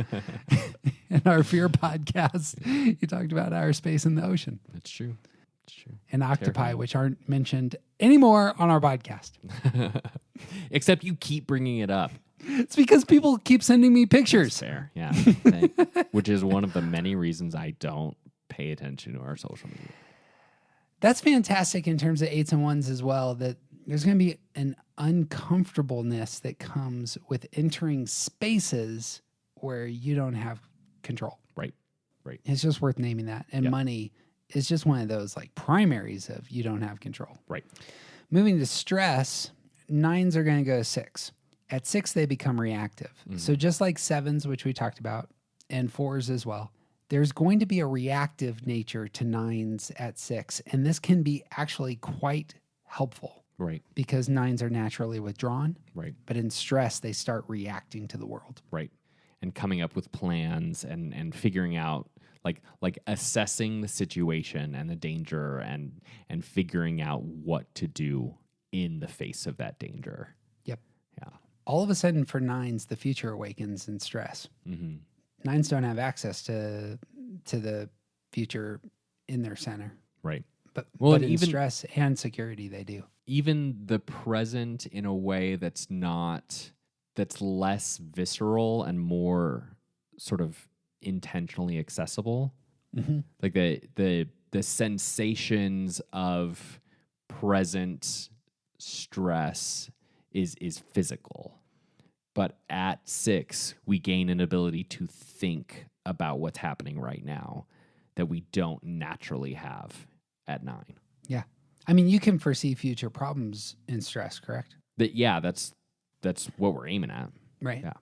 In our fear podcast, you talked about outer space and the ocean. That's true. It's true. And octopi, Terrifying. which aren't mentioned anymore on our podcast. Except you keep bringing it up. It's because people keep sending me pictures. Fair. Yeah. Which is one of the many reasons I don't pay attention to our social media. That's fantastic in terms of 8s and 1s as well, that there's going to be an uncomfortableness that comes with entering spaces where you don't have control. Right. Right. It's just worth naming that. And Yep. money is just one of those like primaries of you don't have control. Right. Moving to stress, 9s are going to go to 6. At 6, they become reactive. So just like 7s, which we talked about, and 4s as well, there's going to be a reactive nature to 9s at 6. And this can be actually quite helpful Right. because 9s are naturally withdrawn. Right. But in stress, they start reacting to the world. Right. And coming up with plans and figuring out like assessing the situation and the danger and figuring out what to do in the face of that danger. Yep. Yeah. All of a sudden, for 9s, the future awakens in stress. Mm-hmm. 9s don't have access to the future in their center. Right. But, Well, but and in even- stress and security, they do. Even the present in a way that's less visceral and more sort of intentionally accessible. Mm-hmm. Like the sensations of present stress is physical. But at 6, we gain an ability to think about what's happening right now that we don't naturally have at 9. Yeah. I mean, you can foresee future problems in stress, correct? That's what we're aiming at. Right. Yeah.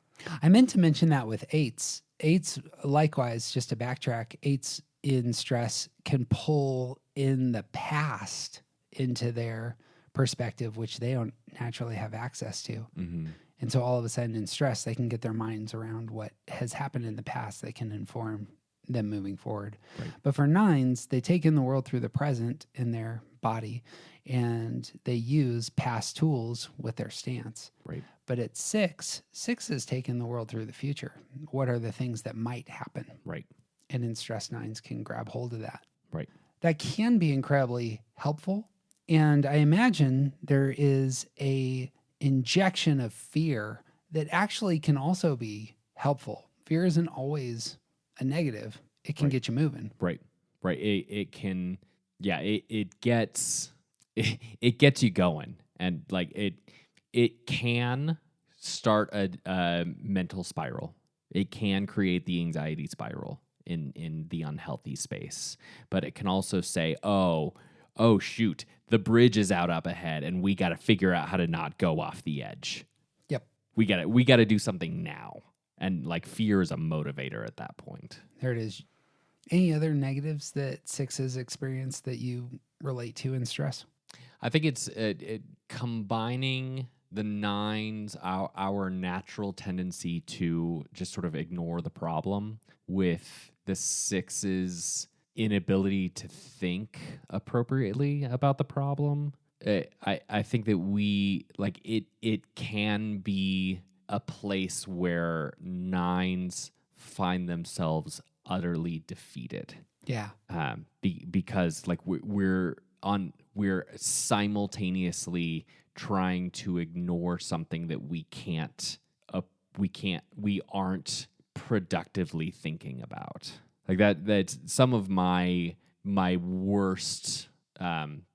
I meant to mention that with 8s. 8s, likewise, just to backtrack, 8s in stress can pull in the past into their perspective, which they don't naturally have access to. Mm-hmm. And so all of a sudden in stress, they can get their minds around what has happened in the past that can inform them moving forward. Right. But for 9s, they take in the world through the present in their body, and they use past tools with their stance. Right. But at 6s take in the world through the future. What are the things that might happen? Right. And in stress, 9s can grab hold of that. Right. That can be incredibly helpful. And I imagine there is a injection of fear that actually can also be helpful. Fear isn't always a negative. It can Right. get you moving. Right. Right. It can, yeah, it gets you going. And like it can start a mental spiral. It can create the anxiety spiral in the unhealthy space. But it can also say, oh shoot, the bridge is out up ahead and we got to figure out how to not go off the edge. Yep. We got to do something now. And like fear is a motivator at that point. There it is. Any other negatives that 6s experience that you relate to in stress? I think it's combining the 9s, our natural tendency to just sort of ignore the problem, with the 6s' inability to think appropriately about the problem. I think that we like it can be a place where 9s find themselves utterly defeated. Yeah. Because like we're simultaneously trying to ignore something that we aren't productively thinking about. Like that's some of my worst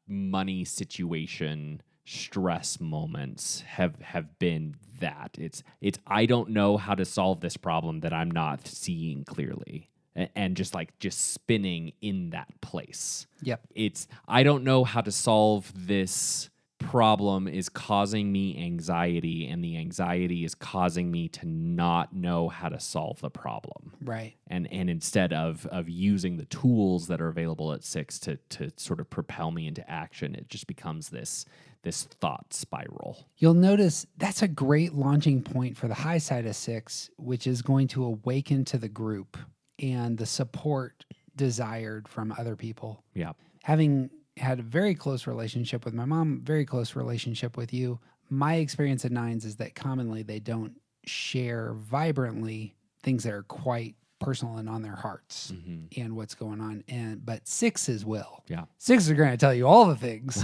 money situation stress moments have been that it's I don't know how to solve this problem that I'm not seeing clearly, and just spinning in that place. Yep. It's I don't know how to solve this problem is causing me anxiety, and the anxiety is causing me to not know how to solve the problem. Right. And instead of using the tools that are available at 6 to sort of propel me into action, it just becomes this thought spiral. You'll notice that's a great launching point for the high side of 6, which is going to awaken to the group and the support desired from other people. Yeah. Having had a very close relationship with my mom, very close relationship with you, my experience at 9s is that commonly they don't share vibrantly things that are quite personal and on their hearts and what's going on. But 6s will. Yeah. 6s are going to tell you all the things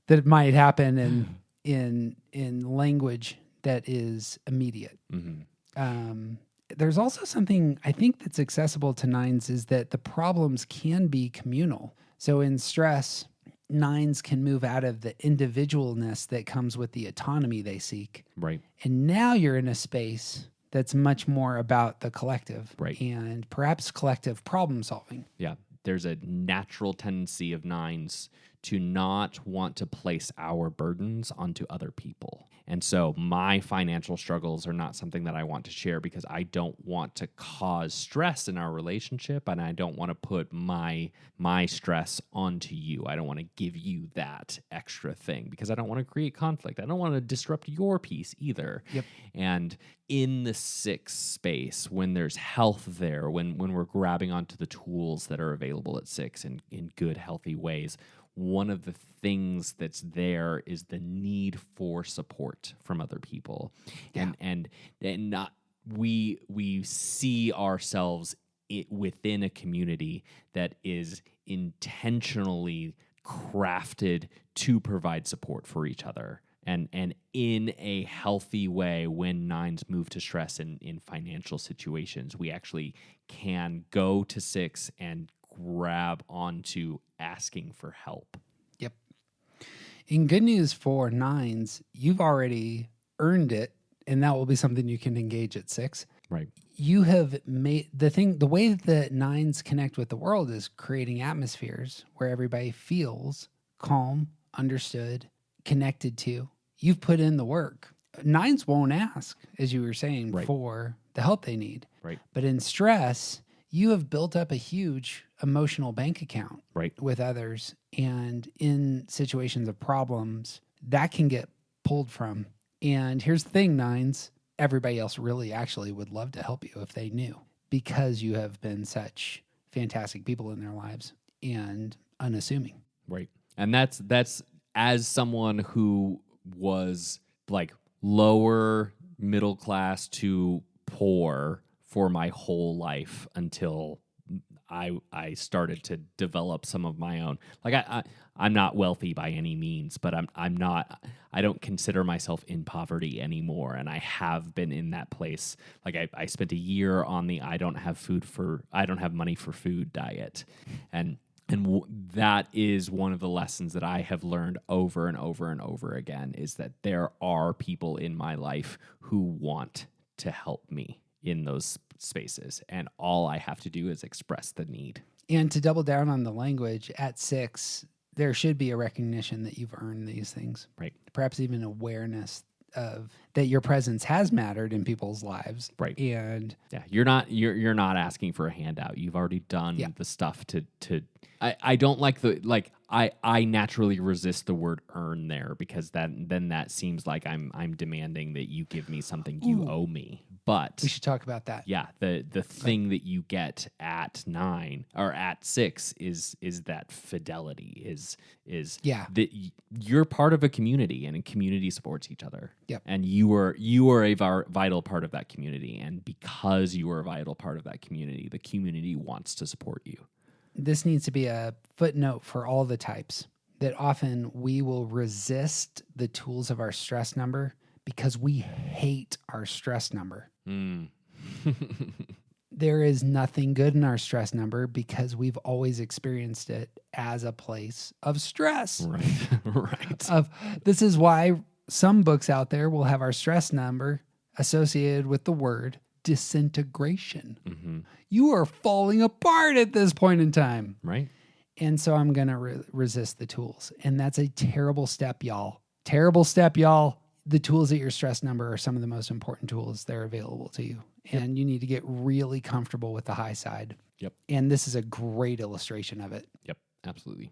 that might happen in language that is immediate. There's also something I think that's accessible to 9s is that the problems can be communal. So in stress, 9s can move out of the individualness that comes with the autonomy they seek. Right. And now you're in a space that's much more about the collective, right, and perhaps collective problem solving. Yeah. There's a natural tendency of 9s to not want to place our burdens onto other people. And so my financial struggles are not something that I want to share because I don't want to cause stress in our relationship, and I don't want to put my stress onto you. I don't want to give you that extra thing because I don't want to create conflict. I don't want to disrupt your peace either. Yep. And in the 6 space, when there's health there, when we're grabbing onto the tools that are available at 6 in good, healthy ways, one of the things that's there is the need for support from other people. Yeah. And not we see ourselves within a community that is intentionally crafted to provide support for each other. And in a healthy way, when 9s move to stress in financial situations, we actually can go to 6 and grab onto asking for help. Yep. In good news for nines, you've already earned it, and that will be something you can engage at 6. Right. You have made the way that nines connect with the world is creating atmospheres where everybody feels calm, understood, connected to. You've put in the work. Nines won't ask, as you were saying, Right. for the help they need. Right. But in stress, you have built up a huge emotional bank account Right. with others. And in situations of problems, that can get pulled from. And here's the thing, nines, everybody else really actually would love to help you if they knew, because you have been such fantastic people in their lives and unassuming. Right. And that's as someone who was like lower middle class to poor for my whole life until I started to develop some of my own. Like I'm not wealthy by any means, but I don't consider myself in poverty anymore. And I have been in that place. Like I spent a year on the I don't have money for food diet. And that is one of the lessons that I have learned over and over and over again, is that there are people in my life who want to help me in those spaces. And all I have to do is express the need. And to double down on the language, at 6, there should be a recognition that you've earned these things. Right. Perhaps even awareness of that your presence has mattered in people's lives. Right. And yeah, you're not asking for a handout. You've already done the stuff to I don't like I naturally resist the word earn there, because then that seems like I'm demanding that you give me something you owe me. But we should talk about that. Yeah, the thing that you get at 9 or at 6 is that fidelity, is that you're part of a community, and a community supports each other. Yep. And you are a vital part of that community, and because you are a vital part of that community, the community wants to support you. This needs to be a footnote for all the types, that often we will resist the tools of our stress number because we hate our stress number. There is nothing good in our stress number because we've always experienced it as a place of stress. Right. Right. This is why some books out there will have our stress number associated with the word disintegration. Mm-hmm. You are falling apart at this point in time. Right. And so I'm going to resist the tools. And that's a terrible step, y'all. Terrible step, y'all. The tools at your stress number are some of the most important tools that are available to you. Yep. And you need to get really comfortable with the high side. Yep. And this is a great illustration of it. Yep. Absolutely.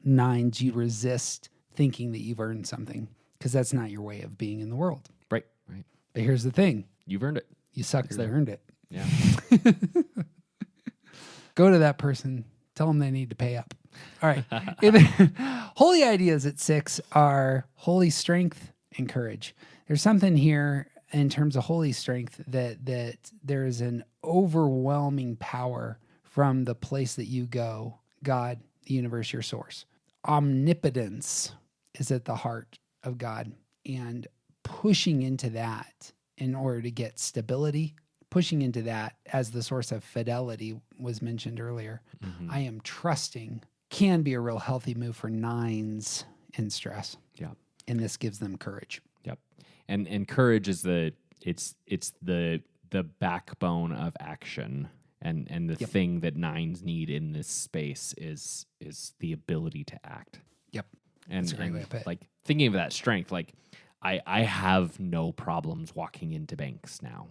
9s, you resist thinking that you've earned something, because that's not your way of being in the world. Right. Right. But here's the thing. You've earned it. You suckers that earned it. Yeah. Go to that person. Tell them they need to pay up. All right. Holy ideas at 6 are holy strength and courage. There's something here in terms of holy strength that there is an overwhelming power from the place that you go, God, the universe, your source. Omnipotence is at the heart of God, and pushing into that in order to get stability, pushing into that as the source of fidelity was mentioned earlier. Mm-hmm. I am trusting can be a real healthy move for 9s in stress. Yeah. And this gives them courage. Yep. And courage is the backbone of action. And the thing that 9s need in this space is the ability to act. Yep. And, that's a great way to put it. Like thinking of that strength, like I have no problems walking into banks now.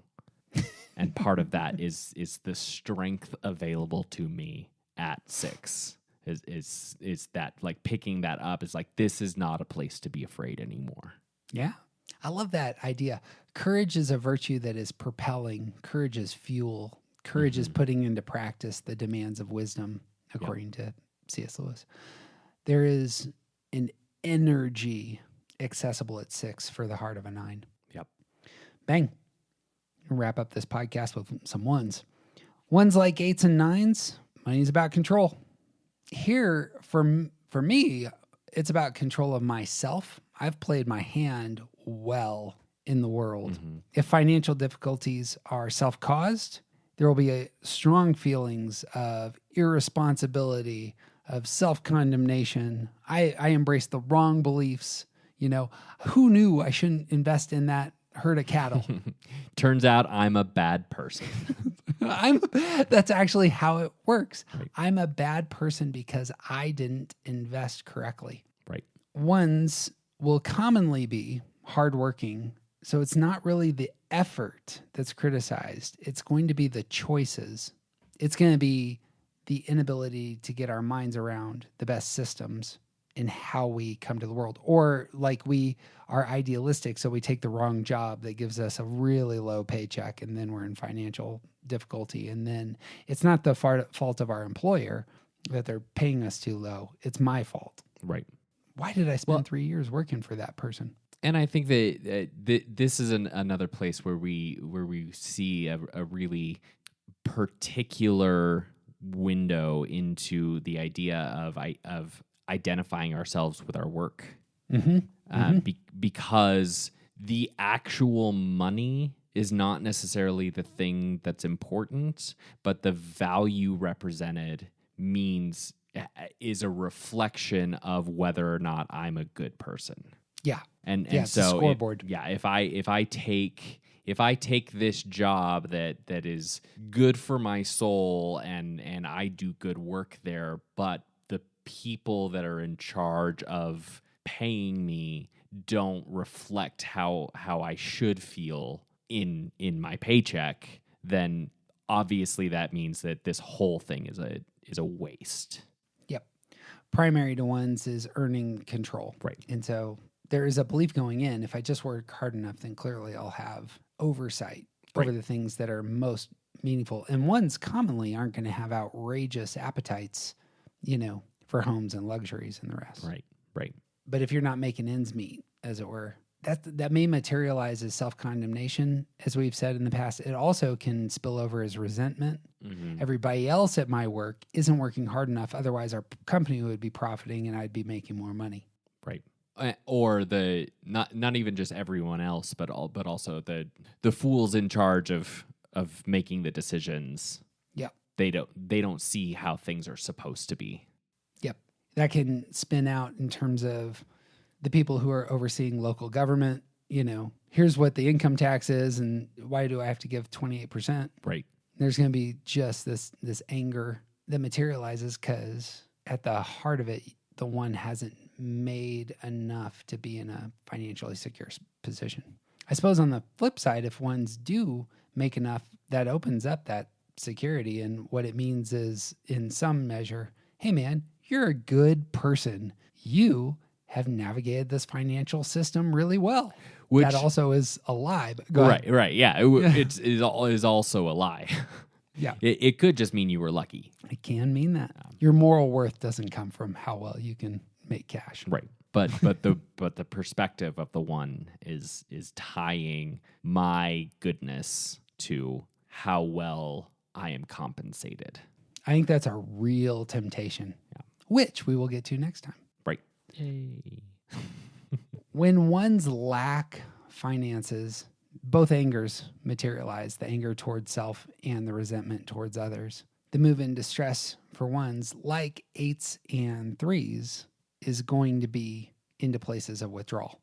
And part of that is the strength available to me at 6. Is that like picking that up is like, this is not a place to be afraid anymore. Yeah. I love that idea. Courage is a virtue that is propelling. Courage is fuel. Courage is putting into practice the demands of wisdom, according to C.S. Lewis. There is an energy accessible at 6 for the heart of a 9. Yep. Bang. We'll wrap up this podcast with some 1s. 1s like 8s and 9s, money's about control. Here, for me, it's about control of myself. I've played my hand well in the world. Mm-hmm. If financial difficulties are self-caused, there will be strong feelings of irresponsibility, of self-condemnation. I embraced the wrong beliefs. You know, who knew I shouldn't invest in that herd of cattle? Turns out I'm a bad person. That's actually how it works. Right. I'm a bad person because I didn't invest correctly. Right. Ones will commonly be hardworking. So it's not really the effort that's criticized. It's going to be the choices. It's going to be the inability to get our minds around the best systems in how we come to the world. Or like we are idealistic, so we take the wrong job that gives us a really low paycheck, and then we're in financial difficulty. And then it's not the fault of our employer that they're paying us too low. It's my fault. Right. Why did I spend 3 years working for that person? And I think that this is another place where we see a really particular window into the idea of identifying ourselves with our work, because the actual money is not necessarily the thing that's important, but the value represented is a reflection of whether or not I'm a good person. Yeah. And it's so a scoreboard. if I take this job that is good for my soul and I do good work there, but the people that are in charge of paying me don't reflect how I should feel in my paycheck, then obviously that means that this whole thing is a waste. Yep. Primary to ones is earning control. Right. And so there is a belief going in, if I just work hard enough, then clearly I'll have oversight over the things that are most meaningful. And ones commonly aren't going to have outrageous appetites, for homes and luxuries and the rest. Right. Right. But if you're not making ends meet, as it were, that may materialize as self-condemnation, as we've said in the past. It also can spill over as resentment. Mm-hmm. Everybody else at my work isn't working hard enough. Otherwise, our company would be profiting and I'd be making more money. Right. Or the not even just everyone else, but also the fools in charge of making the decisions. Yep. They don't see how things are supposed to be. Yep. That can spin out in terms of the people who are overseeing local government. Here's what the income tax is, and why do I have to give 28%? Right. There's going to be just this anger that materializes because at the heart of it, the one hasn't made enough to be in a financially secure position. I suppose on the flip side, if ones do make enough, that opens up that security. And what it means is, in some measure, hey man, you're a good person. You have navigated this financial system really well. Which, that also is a lie. But go ahead. Right. Yeah. It is also a lie. Yeah. It could just mean you were lucky. It can mean that. Your moral worth doesn't come from how well you can make cash. Right. But the perspective of the one is tying my goodness to how well I am compensated. I think that's a real temptation, which we will get to next time. Right. Yay. When ones lack finances, both angers materialize, the anger towards self and the resentment towards others. The move into stress for ones, like 8s and 3s, is going to be into places of withdrawal.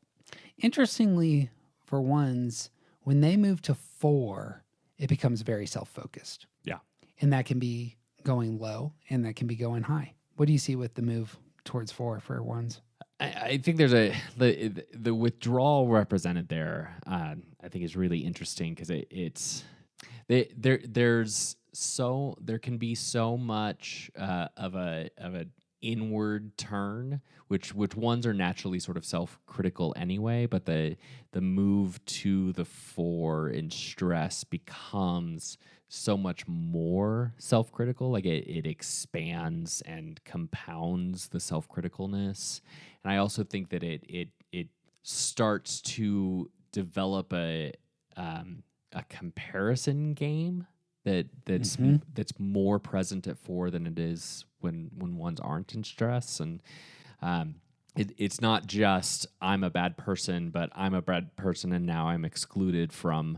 Interestingly, for ones, when they move to 4, it becomes very self-focused. Yeah. And that can be going low and that can be going high. What do you see with the move towards 4 for ones? I think there's the withdrawal represented there. I think is really interesting because there can be so much of an inward turn, which ones are naturally sort of self-critical anyway. But the move to the 4 in stress becomes so much more self-critical. Like it expands and compounds the self-criticalness. And I also think that it starts to develop a comparison game that's more present at 4 than it is when ones aren't in stress. And it's not just I'm a bad person, but I'm a bad person and now I'm excluded from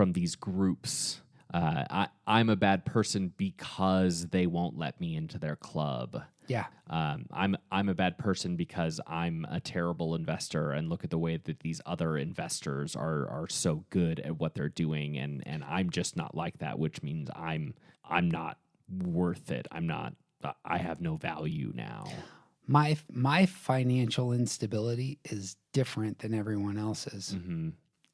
these groups. I'm a bad person because they won't let me into their club. Yeah. I'm a bad person because I'm a terrible investor, and look at the way that these other investors are so good at what they're doing, and I'm just not like that, which means I'm not worth it. I have no value now. My financial instability is different than everyone else's. Mm-hmm.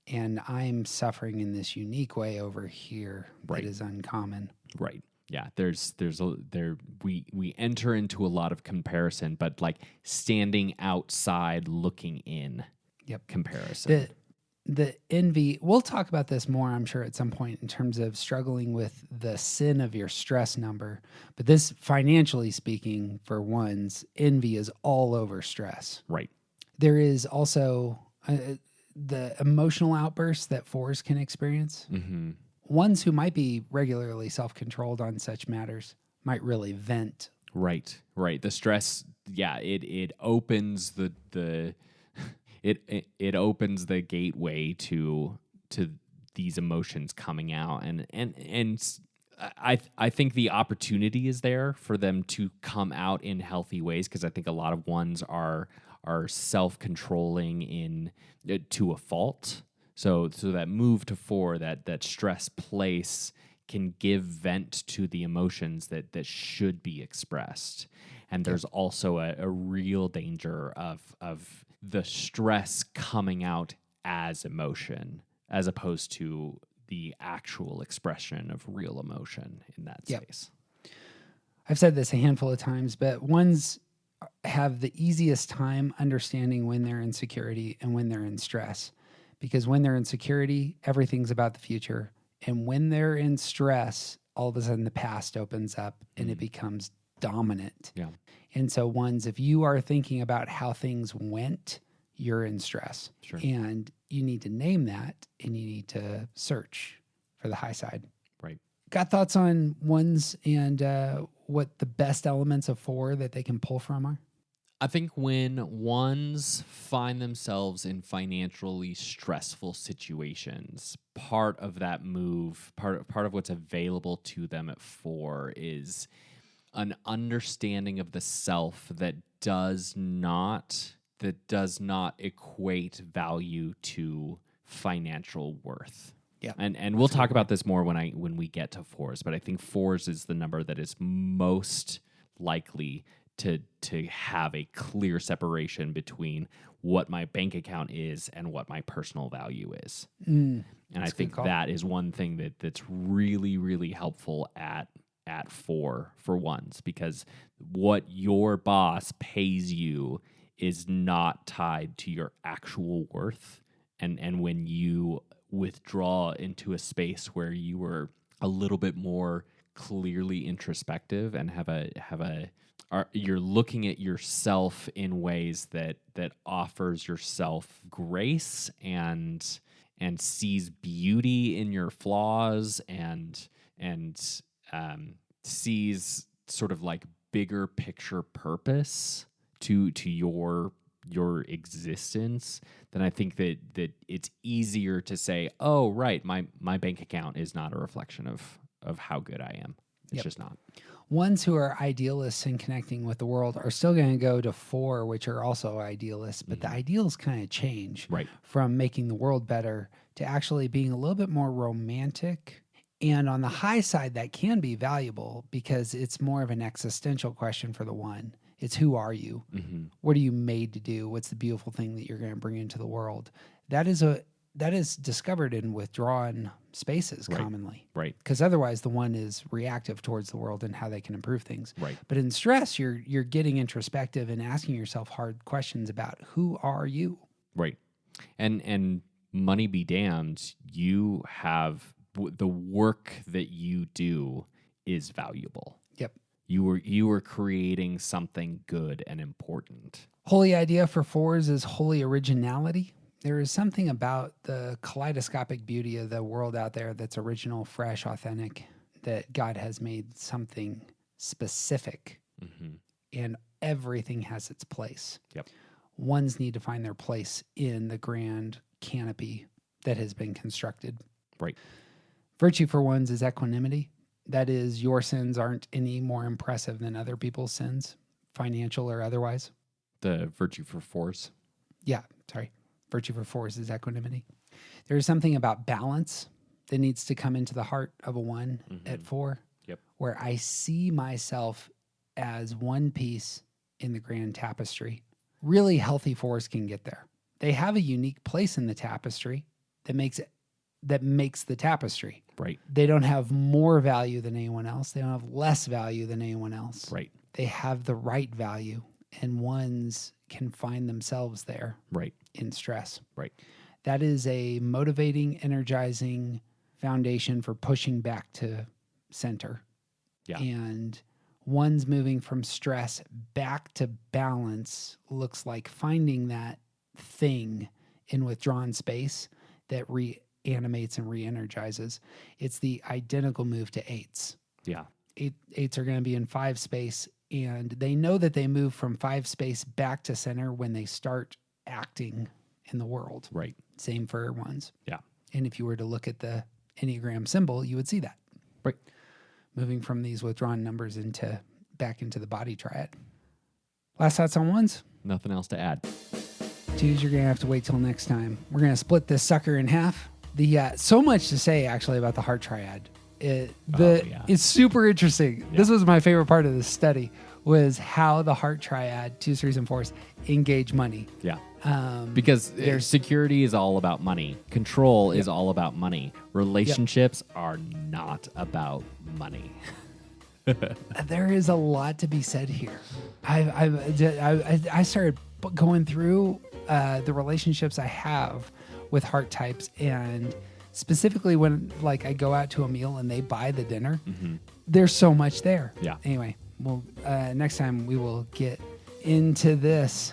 And I'm suffering in this unique way over here Right. that is uncommon. Right. Yeah. We enter into a lot of comparison, but like standing outside looking in. Yep. Comparison. The envy, we'll talk about this more, I'm sure, at some point in terms of struggling with the sin of your stress number. But this, financially speaking, for ones, envy is all over stress. Right. There is also the emotional outbursts that fours can experience. Mm-hmm. Ones who might be regularly self-controlled on such matters might really vent. Right. The stress, yeah, it opens the it opens the gateway to these emotions coming out, and I think the opportunity is there for them to come out in healthy ways, because I think a lot of ones are self-controlling in to a fault. So that move to four, that stress place, can give vent to the emotions that should be expressed. And there's also a real danger of the stress coming out as emotion, as opposed to the actual expression of real emotion in that space. I've said this a handful of times, but ones have the easiest time understanding when they're in security and when they're in stress. Because when they're in security, everything's about the future. And when they're in stress, all of a sudden the past opens up and it becomes dominant. Yeah. And so ones, if you are thinking about how things went, you're in stress. Sure. And you need to name that, and you need to search for the high side. Right. Got thoughts on ones and what the best elements of four that they can pull from are? I think when ones find themselves in financially stressful situations, part of that move, part of what's available to them at four is an understanding of the self that does not equate value to financial worth. Yeah. And we'll talk about this more when we get to fours, but I think fours is the number that is most likely to have a clear separation between what my bank account is and what my personal value is. And I think that is one thing that's really, really helpful at four for ones, because what your boss pays you is not tied to your actual worth. And when you withdraw into a space where you were a little bit more clearly introspective and you're looking at yourself in ways that offers yourself grace and sees beauty in your flaws and sees sort of like bigger picture purpose to your existence, then I think that it's easier to say, oh, right, my bank account is not a reflection of how good I am. It's just not. Ones who are idealists and connecting with the world are still going to go to four, which are also idealists, but the ideals kind of change from making the world better to actually being a little bit more romantic. And on the high side, that can be valuable because it's more of an existential question for the one. It's who are you? What are you made to do? What's the beautiful thing that you're going to bring into the world? That is discovered in withdrawn spaces commonly. Right. Because otherwise the one is reactive towards the world and how they can improve things. Right. But in stress, you're getting introspective and asking yourself hard questions about who are you? Right. And money be damned, you have the work that you do is valuable. Yep. You were creating something good and important. Holy idea for fours is holy originality. There is something about the kaleidoscopic beauty of the world out there that's original, fresh, authentic, that God has made something specific, and everything has its place. Yep. Ones need to find their place in the grand canopy that has been constructed. Right. Virtue for ones is equanimity. That is, your sins aren't any more impressive than other people's sins. financial or otherwise. The virtue for force. Yeah, sorry. Virtue for force is equanimity. There's something about balance that needs to come into the heart of a 1 at 4. Yep. Where I see myself as one piece in the grand tapestry. Really healthy 4s can get there. They have a unique place in the tapestry that makes the tapestry. Right. They don't have more value than anyone else. They don't have less value than anyone else. Right. They have the right value, and 1s can find themselves there Right. in stress. Right. That is a motivating, energizing foundation for pushing back to center. Yeah. And 1s moving from stress back to balance looks like finding that thing in withdrawn space that reanimates and re-energizes. It's the identical move to 8s. Yeah. 8s are going to be in 5 space, and they know that they move from 5 space back to center when they start acting in the world. Right. Same for 1s. Yeah. And if you were to look at the Enneagram symbol, you would see that. Right. Moving from these withdrawn numbers back into the body triad. Last thoughts on 1s? Nothing else to add. 2s, you're going to have to wait till next time. We're going to split this sucker in half. So much to say, actually, about the heart triad. It's super interesting. Yeah. This was my favorite part of this study, was how the heart triad, 2s, 3s, and 4s, engage money. Yeah. Because security is all about money. Control is all about money. Relationships are not about money. There is a lot to be said here. I started going through the relationships I have with heart types, and specifically when I go out to a meal and they buy the dinner, there's so much there. Yeah. Anyway, next time we will get into this.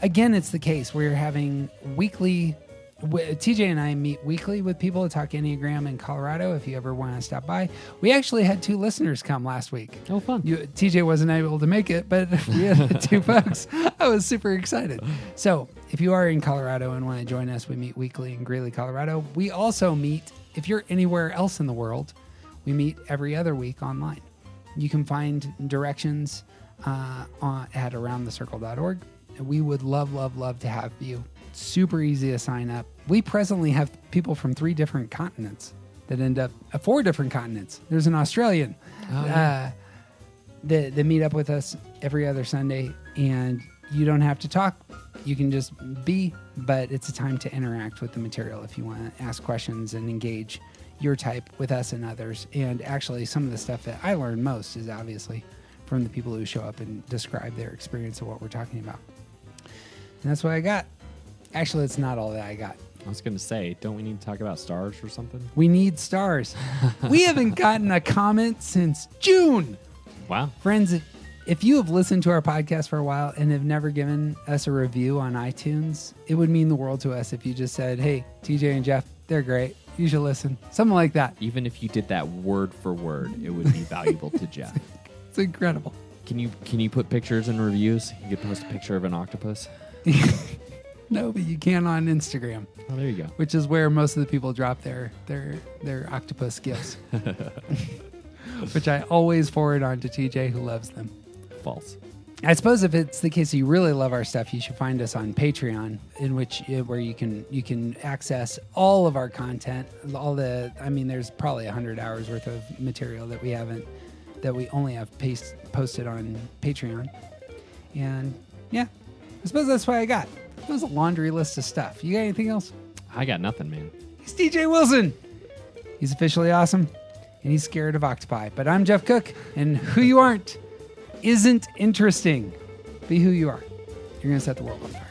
Again, it's the case. We're having weekly. TJ and I meet weekly with people to talk Enneagram in Colorado. If you ever want to stop by, we actually had 2 listeners come last week. Oh, fun. TJ wasn't able to make it, but we had 2 folks. I was super excited. So if you are in Colorado and want to join us, we meet weekly in Greeley, Colorado. We also meet, if you're anywhere else in the world, we meet every other week online. You can find directions at aroundthecircle.org. We would love to have you. Super easy to sign up. We presently have people from 3 different continents that end up 4 different continents. There's an Australian that meet up with us every other Sunday, and you don't have to talk. You can just be, but it's a time to interact with the material if you want to ask questions and engage your type with us and others. And actually, some of the stuff that I learned most is obviously from the people who show up and describe their experience of what we're talking about. And that's what I got. Actually, it's not all that I got. I was going to say, don't we need to talk about stars or something? We need stars. We haven't gotten a comment since June. Wow. Friends, if you have listened to our podcast for a while and have never given us a review on iTunes, it would mean the world to us if you just said, hey, TJ and Jeff, they're great. You should listen. Something like that. Even if you did that word for word, it would be valuable to Jeff. It's incredible. Can you put pictures in reviews? You could post a picture of an octopus. No, but you can on Instagram. Oh, there you go. Which is where most of the people drop their octopus gifts. Which I always forward on to TJ, who loves them. False. I suppose if it's the case that you really love our stuff, you should find us on Patreon, where you can access all of our content. There's probably 100 hours worth of material that we only have posted on Patreon. And yeah, I suppose that's what I got. It was a laundry list of stuff. You got anything else? I got nothing, man. He's TJ Wilson. He's officially awesome, and he's scared of octopi. But I'm Jeff Cook, and who you aren't isn't interesting. Be who you are. You're going to set the world on fire.